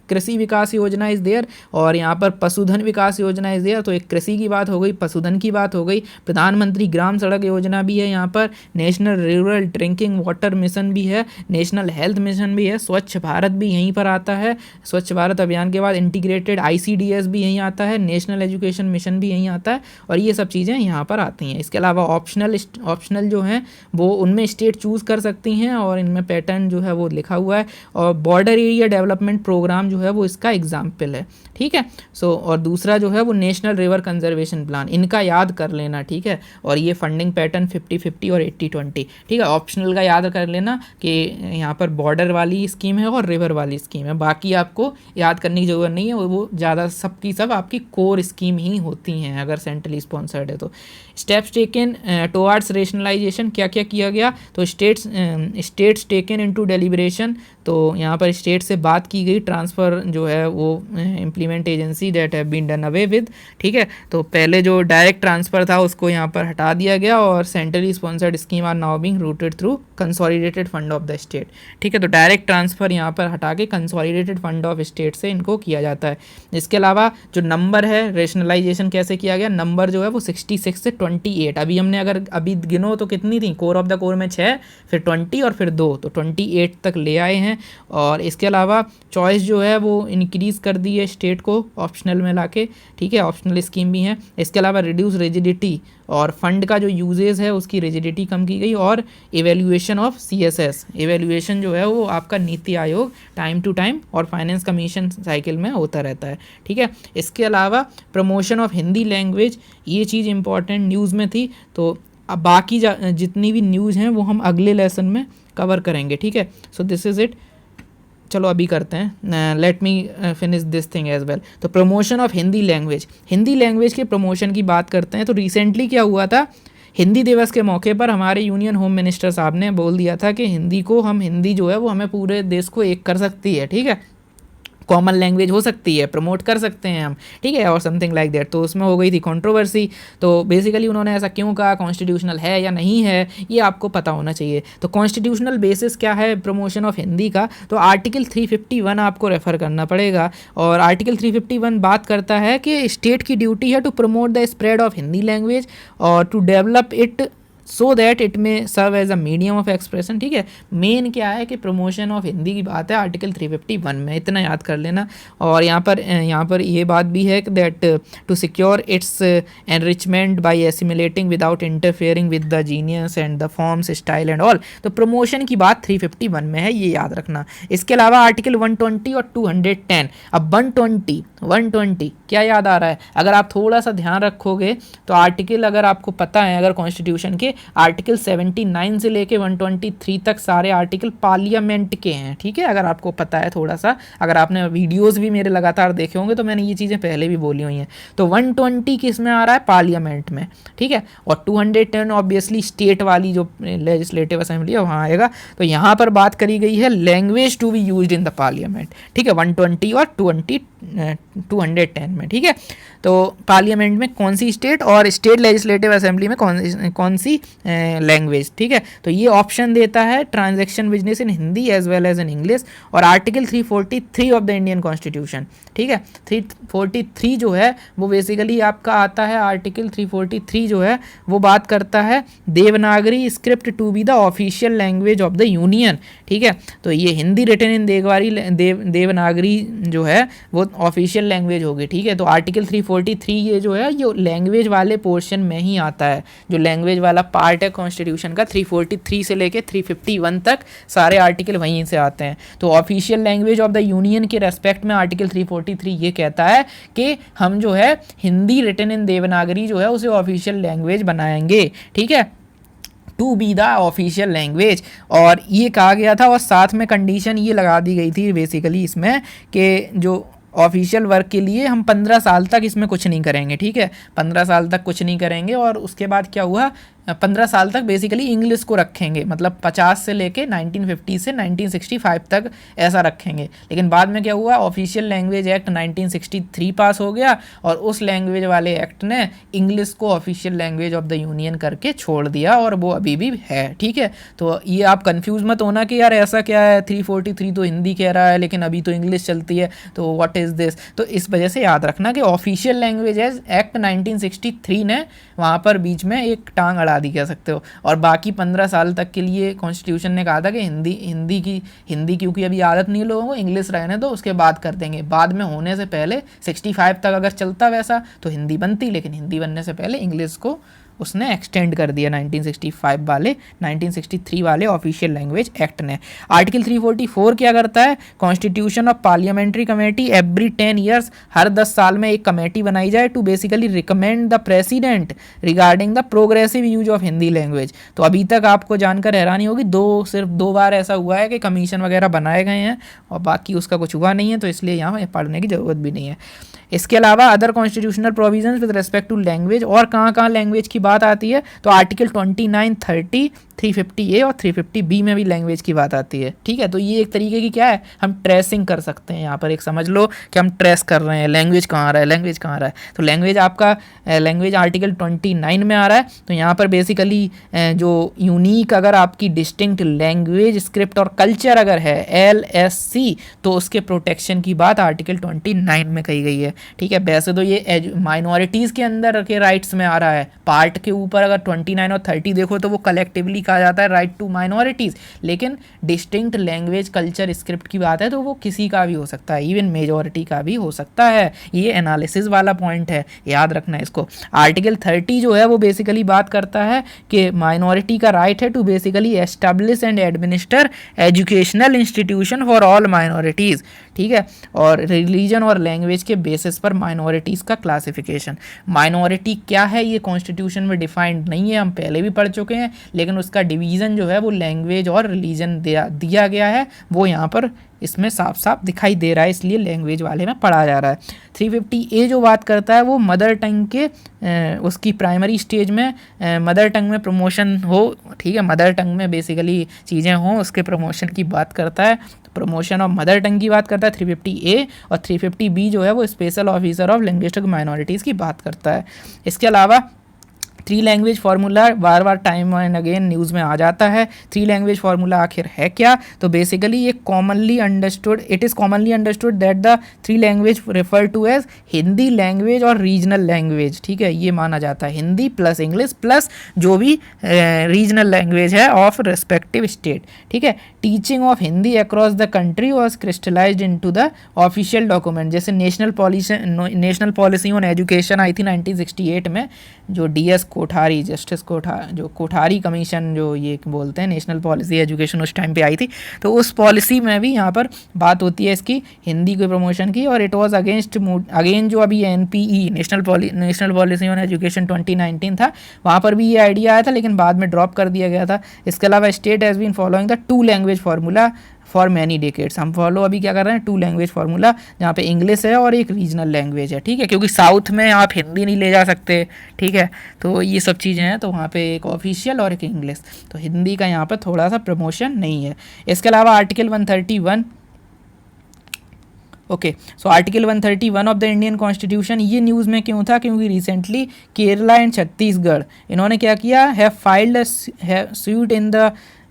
कृषि विकास योजना इज़ देयर, और यहाँ पर पशुधन विकास योजना इज़ देयर। तो एक कृषि की बात हो गई, पशुधन की बात हो गई, प्रधानमंत्री ग्राम सड़क योजना भी है यहाँ पर, national rural drinking water mission भी है, नेशनल हेल्थ मिशन भी है, स्वच्छ भारत भी यहीं पर आता है। स्वच्छ भारत अभियान के बाद इंटीग्रेटेड ICDS भी यहीं आता है, नेशनल एजुकेशन मिशन भी यहीं आता है, और ये सब चीज़ें यहाँ पर आती हैं। इसके अलावा ऑप्शनल जो हैं वो उनमें स्टेट चूज़ कर सकती हैं, और इनमें पैटर्न जो है वो लिखा हुआ है। और बॉर्डर एरिया डेवलपमेंट प्रोग्राम जो है वो इसका एग्जाम्पल है, ठीक है। और दूसरा जो है वो नेशनल रिवर कंजर्वेशन प्लान, इनका याद कर लेना, ठीक है। और ये फंडिंग पैटर्न 50-50 और 80-20, ठीक है। ऑप्शनल का याद कर लेना कि यहाँ पर बॉर्डर वाली स्कीम है और रिवर वाली स्कीम है, बाकी आपको याद करने की ज़रूरत नहीं है, वो ज़्यादा सब आपकी कोर स्कीम ही होती हैं अगर सेंट्रली स्पॉन्सर्ड है तो। स्टेप्स टेकन टुवर्ड्स रेशनलाइजेशन, क्या क्या किया गया, तो स्टेट्स टेकन इनटू डेलिब्रेशन, तो यहाँ पर स्टेट से बात की गई, ट्रांसफ़र जो है वो implement agency that have been done away with, ठीक है। तो पहले जो डायरेक्ट ट्रांसफ़र था उसको यहाँ पर हटा दिया गया, और centrally sponsored scheme are now being routed through consolidated fund of the state, ठीक है। तो डायरेक्ट ट्रांसफ़र यहाँ पर हटा के कंसोलिडेटेड फंड ऑफ स्टेट से इनको किया जाता है। इसके अलावा जो नंबर है, रेशनलाइजेशन कैसे किया गया, नंबर जो है वो 66 से 28, अभी गिनो तो कितनी थी, कोर ऑफ द कोर में 6, फिर 20 और फिर 2, तो 28 तक ले आए हैं। और इसके अलावा चॉइस जो है वो इंक्रीज़ कर दी है स्टेट को ऑप्शनल में लाके, ठीक है, ऑप्शनल स्कीम भी है। इसके अलावा रिड्यूस रिजिडिटी, और फंड का जो यूजेज है उसकी रिजिडिटी कम की गई, और एवेल्यूएशन ऑफ CSS, एवेल्यूएशन जो है वो आपका NITI Aayog time to time और फाइनेंस कमीशन साइकिल में होता रहता है, ठीक है। इसके अलावा प्रमोशन ऑफ हिंदी लैंग्वेज, ये चीज़ इंपॉर्टेंट न्यूज़ में थी, तो अब बाकी जितनी भी न्यूज़ हैं वो हम अगले लेसन में कवर करेंगे, ठीक है। So this is it. चलो अभी करते हैं, let me finish this thing as well. तो प्रमोशन ऑफ हिंदी लैंग्वेज के प्रमोशन की बात करते हैं। तो रिसेंटली क्या हुआ था, हिंदी दिवस के मौके पर हमारे यूनियन होम मिनिस्टर साहब ने बोल दिया था कि हिंदी जो है वो हमें पूरे देश को एक कर सकती है, ठीक है, कॉमन लैंग्वेज हो सकती है, प्रमोट कर सकते हैं हम, ठीक है, और समथिंग लाइक दैट। तो उसमें हो गई थी कंट्रोवर्सी। तो बेसिकली उन्होंने ऐसा क्यों कहा, कॉन्स्टिट्यूशनल है या नहीं है, ये आपको पता होना चाहिए। तो कॉन्स्टिट्यूशनल बेसिस क्या है प्रमोशन ऑफ हिंदी का, तो आर्टिकल 351 आपको रेफ़र करना पड़ेगा। और आर्टिकल 351 बात करता है कि स्टेट की ड्यूटी है to promote the spread of Hindi language और to develop it so that it may serve as a medium of expression, ठीक है। मेन क्या है कि प्रमोशन ऑफ हिंदी की बात है आर्टिकल 351 में, इतना याद कर लेना। और यहाँ पर ये बात भी है कि that to secure its enrichment by assimilating without interfering with the genius and the forms style and all, तो प्रमोशन की बात 351 में है, ये याद रखना। इसके अलावा आर्टिकल 120 और 210। अब 120 क्या याद आ रहा है, अगर आप थोड़ा सा ध्यान रखोगे तो आर्टिकल अगर आपको पता है, अगर कॉन्स्टिट्यूशन के आर्टिकल 79 से लेके 123 तक सारे आर्टिकल पार्लियामेंट के हैं, ठीक है, अगर आपको पता है थोड़ा सा, अगर आपने वीडियोस भी मेरे लगातार देखे होंगे तो मैंने ये चीज़ें पहले भी बोली हुई हैं। तो 120 किस में आ रहा है, पार्लियामेंट में, ठीक है। और 210 ऑब्वियसली स्टेट वाली जो लेजिस्लेटिव असेंबली है वहाँ आएगा। तो यहाँ पर बात करी गई है language to be used in the parliament, ठीक है, 120 और 210 में, ठीक है। तो पार्लियामेंट में कौन सी स्टेट और स्टेट लेजिस्लेटिव असेंबली में कौन सी लैंग्वेज, ठीक है। तो ये ऑप्शन देता है transaction business in Hindi as well as in English, और article 343 of the Indian constitution, ठीक है। 343 जो है वो बेसिकली आपका आता है, आर्टिकल 343 जो है वो बात करता है Devanagari script to be the official language of the union, ठीक है। तो ये हिंदी रिटन इन देवनागरी जो है वो ऑफिशियल लैंग्वेज होगी, ठीक है। तो आर्टिकल 343 ये जो है ये लैंग्वेज वाले पोर्शन में ही आता है, जो लैंग्वेज वाला पार्ट है कॉन्स्टिट्यूशन का 343 से लेके 351 तक सारे आर्टिकल वहीं से आते हैं। तो official language of the union के रेस्पेक्ट में आर्टिकल 343 ये कहता है कि हम जो है हिंदी रिटन इन देवनागरी जो है उसे ऑफिशियल लैंग्वेज बनाएंगे, ठीक है, to be the official language. और ये कहा गया था, और साथ में कंडीशन ये लगा दी गई थी बेसिकली इसमें कि जो ऑफिशियल वर्क के लिए हम 15 साल तक इसमें कुछ नहीं करेंगे, ठीक है, 15 साल तक कुछ नहीं करेंगे। और उसके बाद क्या हुआ, 15 साल तक बेसिकली इंग्लिश को रखेंगे, मतलब 50 से लेके 1950 से 1965 तक ऐसा रखेंगे। लेकिन बाद में क्या हुआ, ऑफिशियल लैंग्वेज एक्ट 1963 पास हो गया, और उस लैंग्वेज वाले एक्ट ने इंग्लिश को official language of the union करके छोड़ दिया, और वो अभी भी है, ठीक है। तो ये आप कंफ्यूज मत होना कि यार ऐसा क्या है, 343 तो हिंदी कह रहा है लेकिन अभी तो इंग्लिश चलती है, तो व्हाट इज़ दिस। तो इस वजह से याद रखना कि ऑफिशियल लैंग्वेजेस एक्ट 1963 ने वहाँ पर बीच में एक टांग अड़ा दी कह सकते हो। और बाकी 15 साल तक के लिए कॉन्स्टिट्यूशन ने कहा था कि हिंदी क्योंकि अभी आदत नहीं है लोगों को, इंग्लिश रहने दो, उसके बाद कर देंगे। बाद में होने से पहले 65 तक अगर चलता वैसा तो हिंदी बनती, लेकिन हिंदी बनने से पहले इंग्लिश को उसने एक्सटेंड कर दिया 1963 वाले ऑफिशियल लैंग्वेज एक्ट ने। आर्टिकल 344 क्या करता है, constitution of parliamentary committee every 10 years, हर 10 साल में एक कमेटी बनाई जाए to basically recommend the president regarding the progressive use of Hindi language. तो अभी तक आपको जानकर हैरानी होगी, सिर्फ दो बार ऐसा हुआ है कि कमीशन वगैरह बनाए गए हैं, और बाकी उसका कुछ हुआ नहीं है, तो इसलिए यहाँ पढ़ने की ज़रूरत भी नहीं है। इसके अलावा other constitutional provisions with respect to language, और कहाँ लैंग्वेज की बात आती है, तो आर्टिकल 29, 30, 350A और 350B में भी लैंग्वेज की बात आती है, ठीक है। तो ये एक तरीके की क्या है, हम ट्रेसिंग कर सकते हैं, यहाँ पर एक समझ लो कि हम ट्रेस कर रहे हैं लैंग्वेज कहाँ आ रहा है, लैंग्वेज कहाँ आ रहा है। तो लैंग्वेज आपका लैंग्वेज आर्टिकल 29 में आ रहा है। तो यहाँ पर बेसिकली जो यूनिक अगर आपकी डिस्टिंक्ट लैंग्वेज स्क्रिप्ट और कल्चर अगर है LSC, तो उसके प्रोटेक्शन की बात आर्टिकल 29 में कही गई है, ठीक है। वैसे तो ये माइनॉरिटीज़ के अंदर के राइट्स में आ रहा है, पार्ट के ऊपर अगर 29 और 30 देखो तो वो कलेक्टिवली कहा जाता है राइट टू माइनॉरिटीज़, लेकिन डिस्टिंक्ट लैंग्वेज कल्चर स्क्रिप्ट की बात है तो वो किसी का भी हो सकता है, इवन मेजॉरिटी का भी हो सकता है। ये एनालिसिस वाला पॉइंट है, याद रखना है इसको। आर्टिकल 30 जो है वो बेसिकली बात करता है कि माइनॉरिटी का राइट है to basically establish and administer educational institution for all minorities, ठीक है। और रिलीजन और लैंग्वेज के बेसिस पर माइनॉरिटीज़ का क्लासिफिकेशन, माइनॉरिटी क्या है ये कॉन्स्टिट्यूशन में डिफाइंड नहीं है, हम पहले भी पढ़ चुके हैं, लेकिन उसका डिवीज़न जो है वो लैंग्वेज और रिलीजन दिया गया है, वो यहाँ पर इसमें साफ साफ दिखाई दे रहा है, इसलिए लैंग्वेज वाले में पढ़ा जा रहा है। 350A जो बात करता है वो मदर टंग के उसकी प्राइमरी स्टेज में मदर टंग में प्रमोशन हो, ठीक है, मदर टंग में बेसिकली चीज़ें हों उसके प्रमोशन की बात करता है, प्रमोशन ऑफ मदर टंग की बात करता है 350A। और 350B जो है वो special officer of linguistic minorities की बात करता है। इसके अलावा 3 language formula bar bar time and again news में आ जाता है। 3 लैंग्वेज फार्मूला आखिर है क्या, तो बेसिकली ये commonly understood, it is commonly understood that the 3 language refer to as Hindi language और रीजनल लैंग्वेज, ठीक है, ये माना जाता है हिंदी प्लस इंग्लिश प्लस जो भी रीजनल लैंग्वेज है ऑफ रिस्पेक्टिव स्टेट, ठीक है। Teaching of Hindi across the country was crystallised into the official document, जैसे नेशनल पॉलिसी ऑन एजुकेशन आई थी 1968 में, जो DS Kothari, justice Kothari commission जो ये बोलते हैं नेशनल पॉलिसी एजुकेशन, उस टाइम पे आई थी। तो उस पॉलिसी में भी यहाँ पर बात होती है इसकी हिंदी के प्रमोशन की, और इट वाज अगेन जो अभी NPE national policy on education 2019 था, वहाँ पर भी ये आइडिया आया था, लेकिन बाद में ड्रॉप कर दिया गया था। इसके अलावा state has been following the 2 language formula for many decades, हम फॉलो अभी क्या कर रहे हैं 2 लैंग्वेज फार्मूला, जहाँ पे इंग्लिश है और एक रीजनल लैंग्वेज है, ठीक है, क्योंकि साउथ में आप हिंदी नहीं ले जा सकते, ठीक है। तो ये सब चीज़ें हैं, तो वहाँ पे एक ऑफिशियल और एक इंग्लिश, तो हिंदी का यहाँ पर थोड़ा सा प्रमोशन नहीं है। इसके अलावा article 131 okay, so article 131 of the Indian constitution, ये न्यूज़ में क्यों था, क्योंकि रिसेंटली केरला एंड छत्तीसगढ़ इन्होंने क्या किया है, filed suit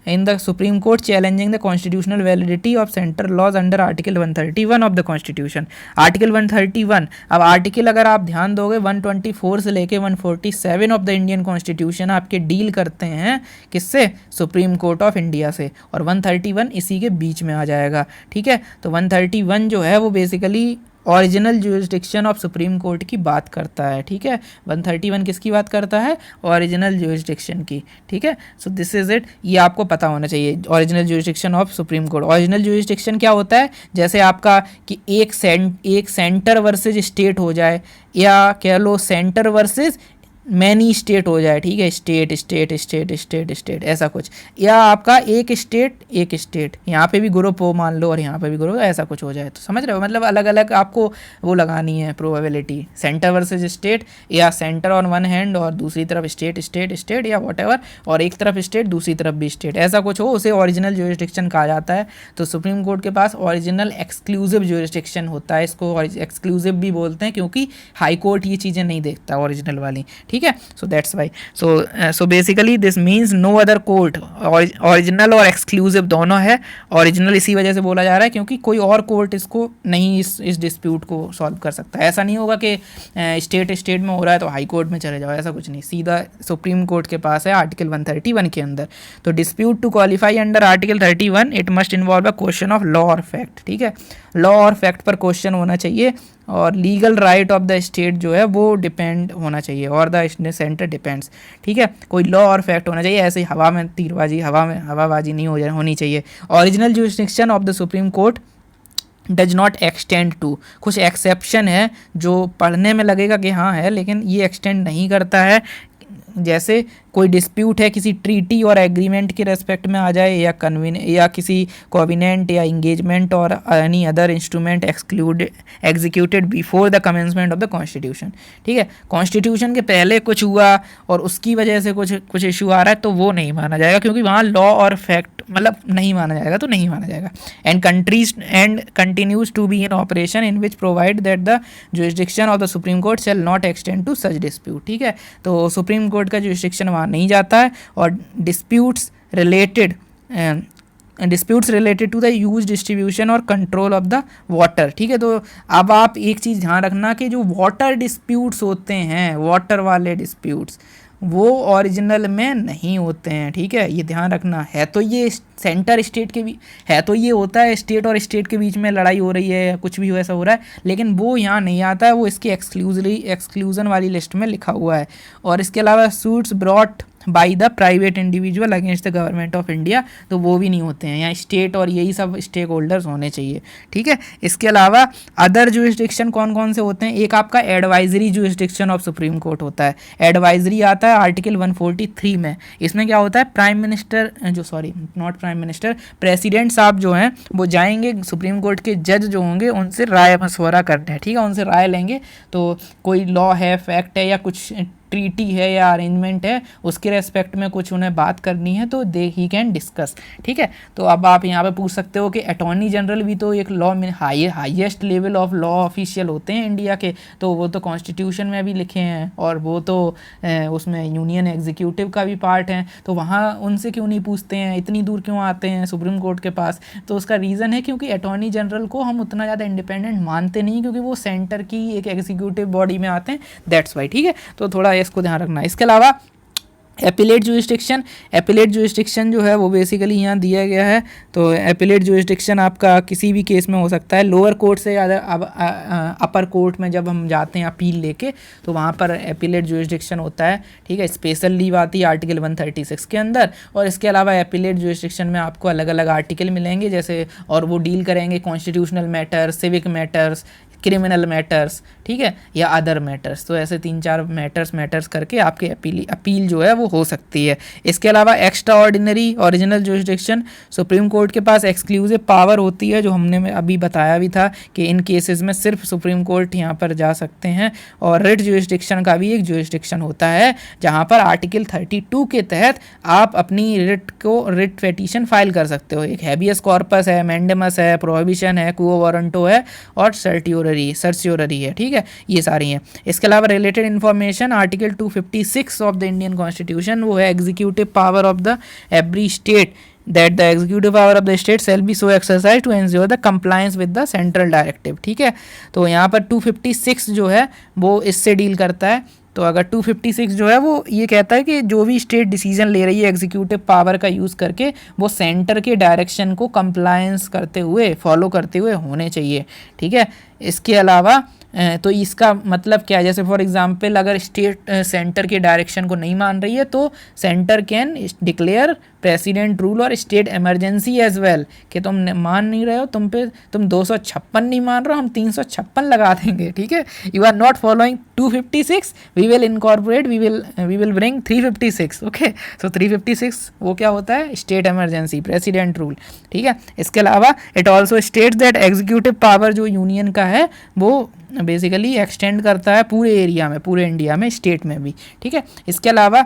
in the supreme court challenging the constitutional validity of central laws under article 131 of the constitution. Article 131, अब आर्टिकल अगर आप ध्यान दोगे 124 से लेके 147 ऑफ द इंडियन कॉन्स्टिट्यूशन आपके डील करते हैं किससे, सुप्रीम कोर्ट ऑफ इंडिया से, और 131 इसी के बीच में आ जाएगा। ठीक है, तो 131 जो है वो basically original jurisdiction of supreme court की बात करता है। ठीक है, 131 किसकी बात करता है, ओरिजिनल ज्यूरिसडिक्शन की। ठीक है, सो दिस इज इट, ये आपको पता होना चाहिए, original jurisdiction of supreme court. Original jurisdiction क्या होता है, जैसे आपका कि एक सेंटर वर्सेज स्टेट हो जाए, या कह लो सेंटर वर्सेज मैनी स्टेट हो जाए। ठीक है, state state state state state ऐसा कुछ, या आपका एक स्टेट यहाँ पे भी ग्रुप हो मान लो और यहाँ पे भी ग्रुप, ऐसा कुछ हो जाए। तो समझ रहे हो, मतलब अलग अलग आपको वो लगानी है प्रोबेबिलिटी, सेंटर वर्सेज स्टेट, या सेंटर ऑन वन हैंड और दूसरी तरफ स्टेट स्टेट स्टेट या व्हाटएवर, और एक तरफ स्टेट दूसरी तरफ भी स्टेट, ऐसा कुछ हो, उसे ओरिजिनल ज्यूरिसडिक्शन कहा जाता है। तो सुप्रीम कोर्ट के पास ओरिजिनल एक्सक्लूसिव ज्यूरिसडिक्शन होता है, इसको एक्सक्लूसिव भी बोलते हैं क्योंकि हाई कोर्ट ये चीज़ें नहीं देखता ओरिजिनल वाली। ठीक है, so that's why, so basically this means no other court, original और एक्सक्लूसिव दोनों है। ओरिजिनल इसी वजह से बोला जा रहा है क्योंकि कोई और कोर्ट इसको नहीं, इस डिस्प्यूट को सॉल्व कर सकता है। ऐसा नहीं होगा कि स्टेट में हो रहा है तो हाई कोर्ट में चले जाओ, ऐसा कुछ नहीं, सीधा सुप्रीम कोर्ट के पास है आर्टिकल 131 के अंदर। तो dispute to qualify under article 31 it must involve a question of law और फैक्ट। ठीक है, लॉ और फैक्ट पर क्वेश्चन होना चाहिए, और legal right of the state जो है वो डिपेंड होना चाहिए, और द सेंटर डिपेंड्स। ठीक है, कोई लॉ और फैक्ट होना चाहिए, ऐसे हवा में तीरबाजी, हवाबाजी नहीं होनी चाहिए। Original jurisdiction of the supreme court does not extend to, कुछ एक्सेप्शन है जो पढ़ने में लगेगा कि हाँ है, लेकिन ये एक्सटेंड नहीं करता है। जैसे कोई डिस्प्यूट है किसी ट्रीटी और एग्रीमेंट के रेस्पेक्ट में आ जाए, या किसी कोविनेंट या इंगेजमेंट और any other instrument executed before the commencement of the constitution. ठीक है, कॉन्स्टिट्यूशन के पहले कुछ हुआ और उसकी वजह से कुछ इशू आ रहा है तो वो नहीं माना जाएगा, क्योंकि वहाँ लॉ और फैक्ट मतलब नहीं माना जाएगा, तो नहीं माना जाएगा। And continues to be in operation in which provide that the jurisdiction of the supreme court shall not extend to such dispute. ठीक है, तो सुप्रीम कोर्ट का जुरिसडिक्शन वहाँ नहीं जाता है, और disputes related to the use, distribution और कंट्रोल ऑफ द वाटर। ठीक है, तो अब आप एक चीज़ ध्यान रखना कि जो वाटर डिस्प्यूट्स होते हैं, वाटर वाले डिस्प्यूट्स, वो ओरिजिनल में नहीं होते हैं। ठीक है, ये ध्यान रखना है। तो ये सेंटर स्टेट के भी है, तो ये होता है स्टेट और स्टेट के बीच में लड़ाई हो रही है या कुछ भी वैसा हो रहा है, लेकिन वो यहाँ नहीं आता है, वो इसकी एक्सक्लूजन वाली लिस्ट में लिखा हुआ है। और इसके अलावा suits brought by the private individual against the government of India, तो वो भी नहीं होते हैं, यहाँ स्टेट और यही सब स्टेक होल्डर्स होने चाहिए। ठीक है, इसके अलावा अदर जुरिसडिक्शन कौन कौन से होते हैं, एक आपका advisory jurisdiction of supreme court होता है। एडवाइजरी आता है आर्टिकल 143 में। इसमें क्या होता है, प्रेसिडेंट साहब जो हैं वो जाएंगे सुप्रीम कोर्ट के जज जो होंगे उनसे राय मशवरा करते हैं। ठीक है, उनसे राय लेंगे, तो कोई लॉ है, फैक्ट है, या कुछ ट्रीटी है या अरेंजमेंट है, उसके रेस्पेक्ट में कुछ उन्हें बात करनी है तो दे ही कैन डिस्कस। ठीक है, तो अब आप यहाँ पे पूछ सकते हो कि अटॉर्नी जनरल भी तो एक लॉ में highest level of law official होते हैं इंडिया के, तो वो तो कॉन्स्टिट्यूशन में भी लिखे हैं, और वो तो उसमें यूनियन एग्जीक्यूटिव का भी पार्ट है, तो वहाँ उनसे क्यों नहीं पूछते हैं, इतनी दूर क्यों आते हैं सुप्रीम कोर्ट के पास? तो उसका रीज़न है क्योंकि अटॉर्नी जनरल को हम उतना ज़्यादा इंडिपेंडेंट मानते नहीं, क्योंकि वो सेंटर की एक एग्जीक्यूटिव बॉडी में आते हैं, दैट्स वाई। ठीक है, तो थोड़ा इसको ध्यान रखना। इसके अलावा एपिलेट जुरिसडिक्शन जो है वो बेसिकली यहाँ दिया गया है। तो एपिलेट जुरिसडिक्शन आपका किसी भी केस में हो सकता है, लोअर कोर्ट से अपर कोर्ट में जब हम जाते हैं अपील लेके, तो वहाँ पर एपिलेट जुरिसडिक्शन होता है। ठीक है, स्पेशल लीव आती है आर्टिकल 136 के अंदर, और इसके अलावा एपिलेट जुरिसडिक्शन में आपको अलग अलग आर्टिकल मिलेंगे जैसे, और वो डील करेंगे constitutional matters, civic matters, criminal matters, ठीक है, या अदर मैटर्स। तो ऐसे 3-4 मैटर्स करके आपकी अपील जो है वो हो सकती है। इसके अलावा extra ordinary original jurisdiction, supreme court के पास एक्सक्लूसिव पावर होती है, जो हमने अभी बताया भी था कि इन केसेस में सिर्फ सुप्रीम कोर्ट यहाँ पर जा सकते हैं। और रिट जुरिस्डिक्शन का भी एक जुरिस्डिक्शन होता है, जहाँ पर आर्टिकल 32 के तहत आप अपनी रिट पेटिशन फाइल कर सकते हो। एक हैबियस कॉर्पस है, मैंडेमस है, प्रोहिबिशन है, क्वो वारंटो है और सर्च्योररी है, ठीक है, ये सारी हैं। इसके अलावा related information article 256 of the Indian constitution, वो है executive power of the every state, that the executive power of the state shall be so exercised to ensure the compliance with the central directive, ठीक है। तो यहाँ पर 256 जो है वो इससे डील करता है। तो अगर 256 जो है वो ये कहता है कि जो भी स्टेट डिसीजन ले रही है एग्जीक्यूटिव पावर का यूज़ करके, वो सेंटर के डायरेक्शन को कंप्लायंस करते हुए, फॉलो करते हुए होने चाहिए, ठीक है। इसके अलावा तो इसका मतलब क्या है, जैसे फॉर एग्जांपल अगर स्टेट सेंटर के डायरेक्शन को नहीं मान रही है तो centre can declare president rule और स्टेट इमरजेंसी एज वेल, कि तुम मान नहीं रहे हो, तुम 256 नहीं मान रहे हो, हम 356 लगा देंगे, ठीक है। You are not following 256, we will incorporate, we will bring 356, okay. So 356 वो क्या होता है, स्टेट इमरजेंसी, प्रेसिडेंट रूल, ठीक है। इसके अलावा it also states that executive power जो यूनियन का है वो बेसिकली एक्सटेंड करता है पूरे एरिया में, पूरे इंडिया में, स्टेट में भी, ठीक है। इसके अलावा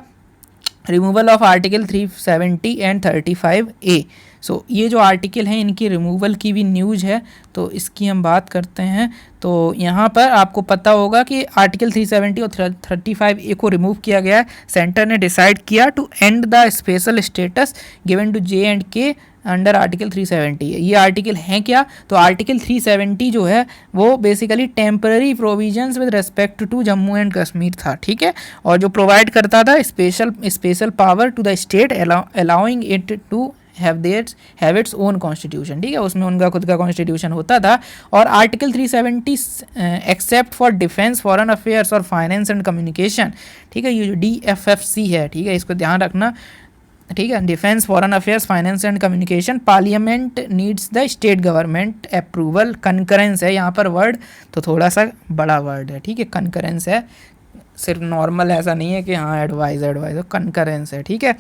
removal of article 370 and 35A, सो ये जो आर्टिकल हैं इनकी रिमूवल की भी न्यूज़ है, तो इसकी हम बात करते हैं। तो यहाँ पर आपको पता होगा कि आर्टिकल 370 और 35A को रिमूव किया गया है। सेंटर ने डिसाइड किया to end the special status given to J&K under article 370। ये आर्टिकल हैं क्या, तो आर्टिकल 370 जो है वो basically temporary provisions with respect to Jammu and Kashmir था, ठीक है, और जो प्रोवाइड करता था special power to the state allowing it to have its own constitution, ठीक है, उसमें उनका खुद का कॉन्स्टिट्यूशन होता था। और article 370 except for defence, foreign affairs और फाइनेंस एंड कम्युनिकेशन, ठीक है, ये जो DFFC है, ठीक है, इसको ध्यान रखना, ठीक है, defence, foreign affairs, finance and communication, parliament needs the state government approval, concurrence है यहाँ पर वर्ड, तो थोड़ा सा बड़ा वर्ड है, ठीक है, कंकरेंस है, सिर्फ नॉर्मल ऐसा नहीं है कि हाँ एडवाइज कंकरेंस है, ठीक है।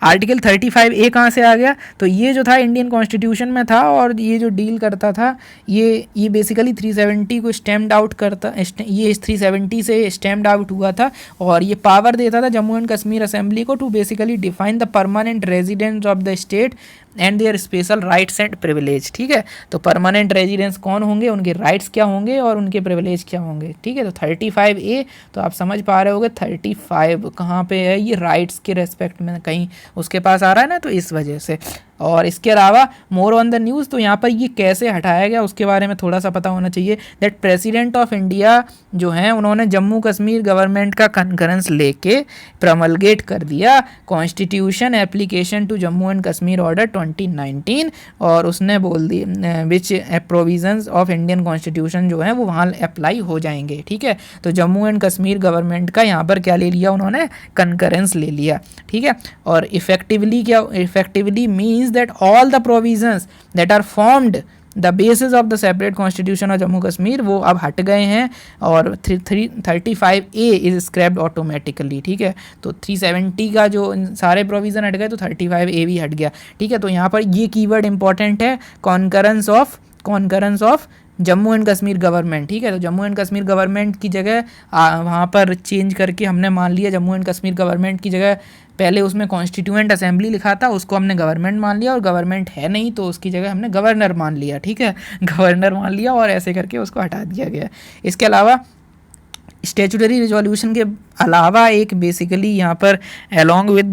आर्टिकल 35A कहाँ से आ गया, तो ये जो था इंडियन कॉन्स्टिट्यूशन में था, और ये जो डील करता था ये बेसिकली 370 को स्टैम्प्ड आउट करता, ये 370 से स्टैम्प्ड आउट हुआ था, और ये पावर देता था जम्मू एंड कश्मीर असेंबली को to basically define the permanent residents of the state and their special rights and privilege, ठीक है। तो परमानेंट रेजिडेंस कौन होंगे, उनके राइट्स क्या होंगे और उनके प्रिविलेज क्या होंगे, ठीक है। तो 35A तो आप समझ पा रहे होगे 35 कहाँ पे है, ये राइट्स के रेस्पेक्ट में कहीं उसके पास आ रहा है ना, तो इस वजह से। और इसके अलावा मोर ऑन द न्यूज़, तो यहाँ पर ये कैसे हटाया गया उसके बारे में थोड़ा सा पता होना चाहिए। दैट प्रेसिडेंट ऑफ इंडिया जो हैं उन्होंने जम्मू कश्मीर गवर्नमेंट का कंकरेंस लेके प्रमलगेट कर दिया constitution application to Jammu and Kashmir order 2019, और उसने बोल दी which provisions of Indian constitution जो है वो वहाँ अप्लाई हो जाएंगे, ठीक है। तो जम्मू एंड कश्मीर गवर्नमेंट का यहाँ पर क्या ले लिया उन्होंने, कंकरेंस ले लिया, ठीक है। और effectively means that all the provisions that are formed the basis of the separate constitution of Jammu Kashmir वो अब हट गए हैं, और 35A is scrapped automatically, ठीक है। तो 370 का जो सारे प्रोविज़न हट गए तो 35A भी हट गया, ठीक है। तो यहाँ पर ये कीवर्ड इंपॉर्टेंट है, concurrence of Jammu and Kashmir government, ठीक है। तो जम्मू एंड कश्मीर गवर्नमेंट की जगह वहाँ पर चेंज करके हमने मान लिया जम्मू एंड कश्मीर गवर्नमेंट की जगह, पहले उसमें कॉन्स्टिट्यूएंट असेंबली लिखा था, उसको हमने गवर्नमेंट मान लिया, और गवर्नमेंट है नहीं तो उसकी जगह हमने गवर्नर मान लिया, ठीक है, गवर्नर मान लिया, और ऐसे करके उसको हटा दिया गया। इसके अलावा स्टैट्यूटरी रिजोल्यूशन के अलावा एक बेसिकली यहाँ पर अलॉन्ग विद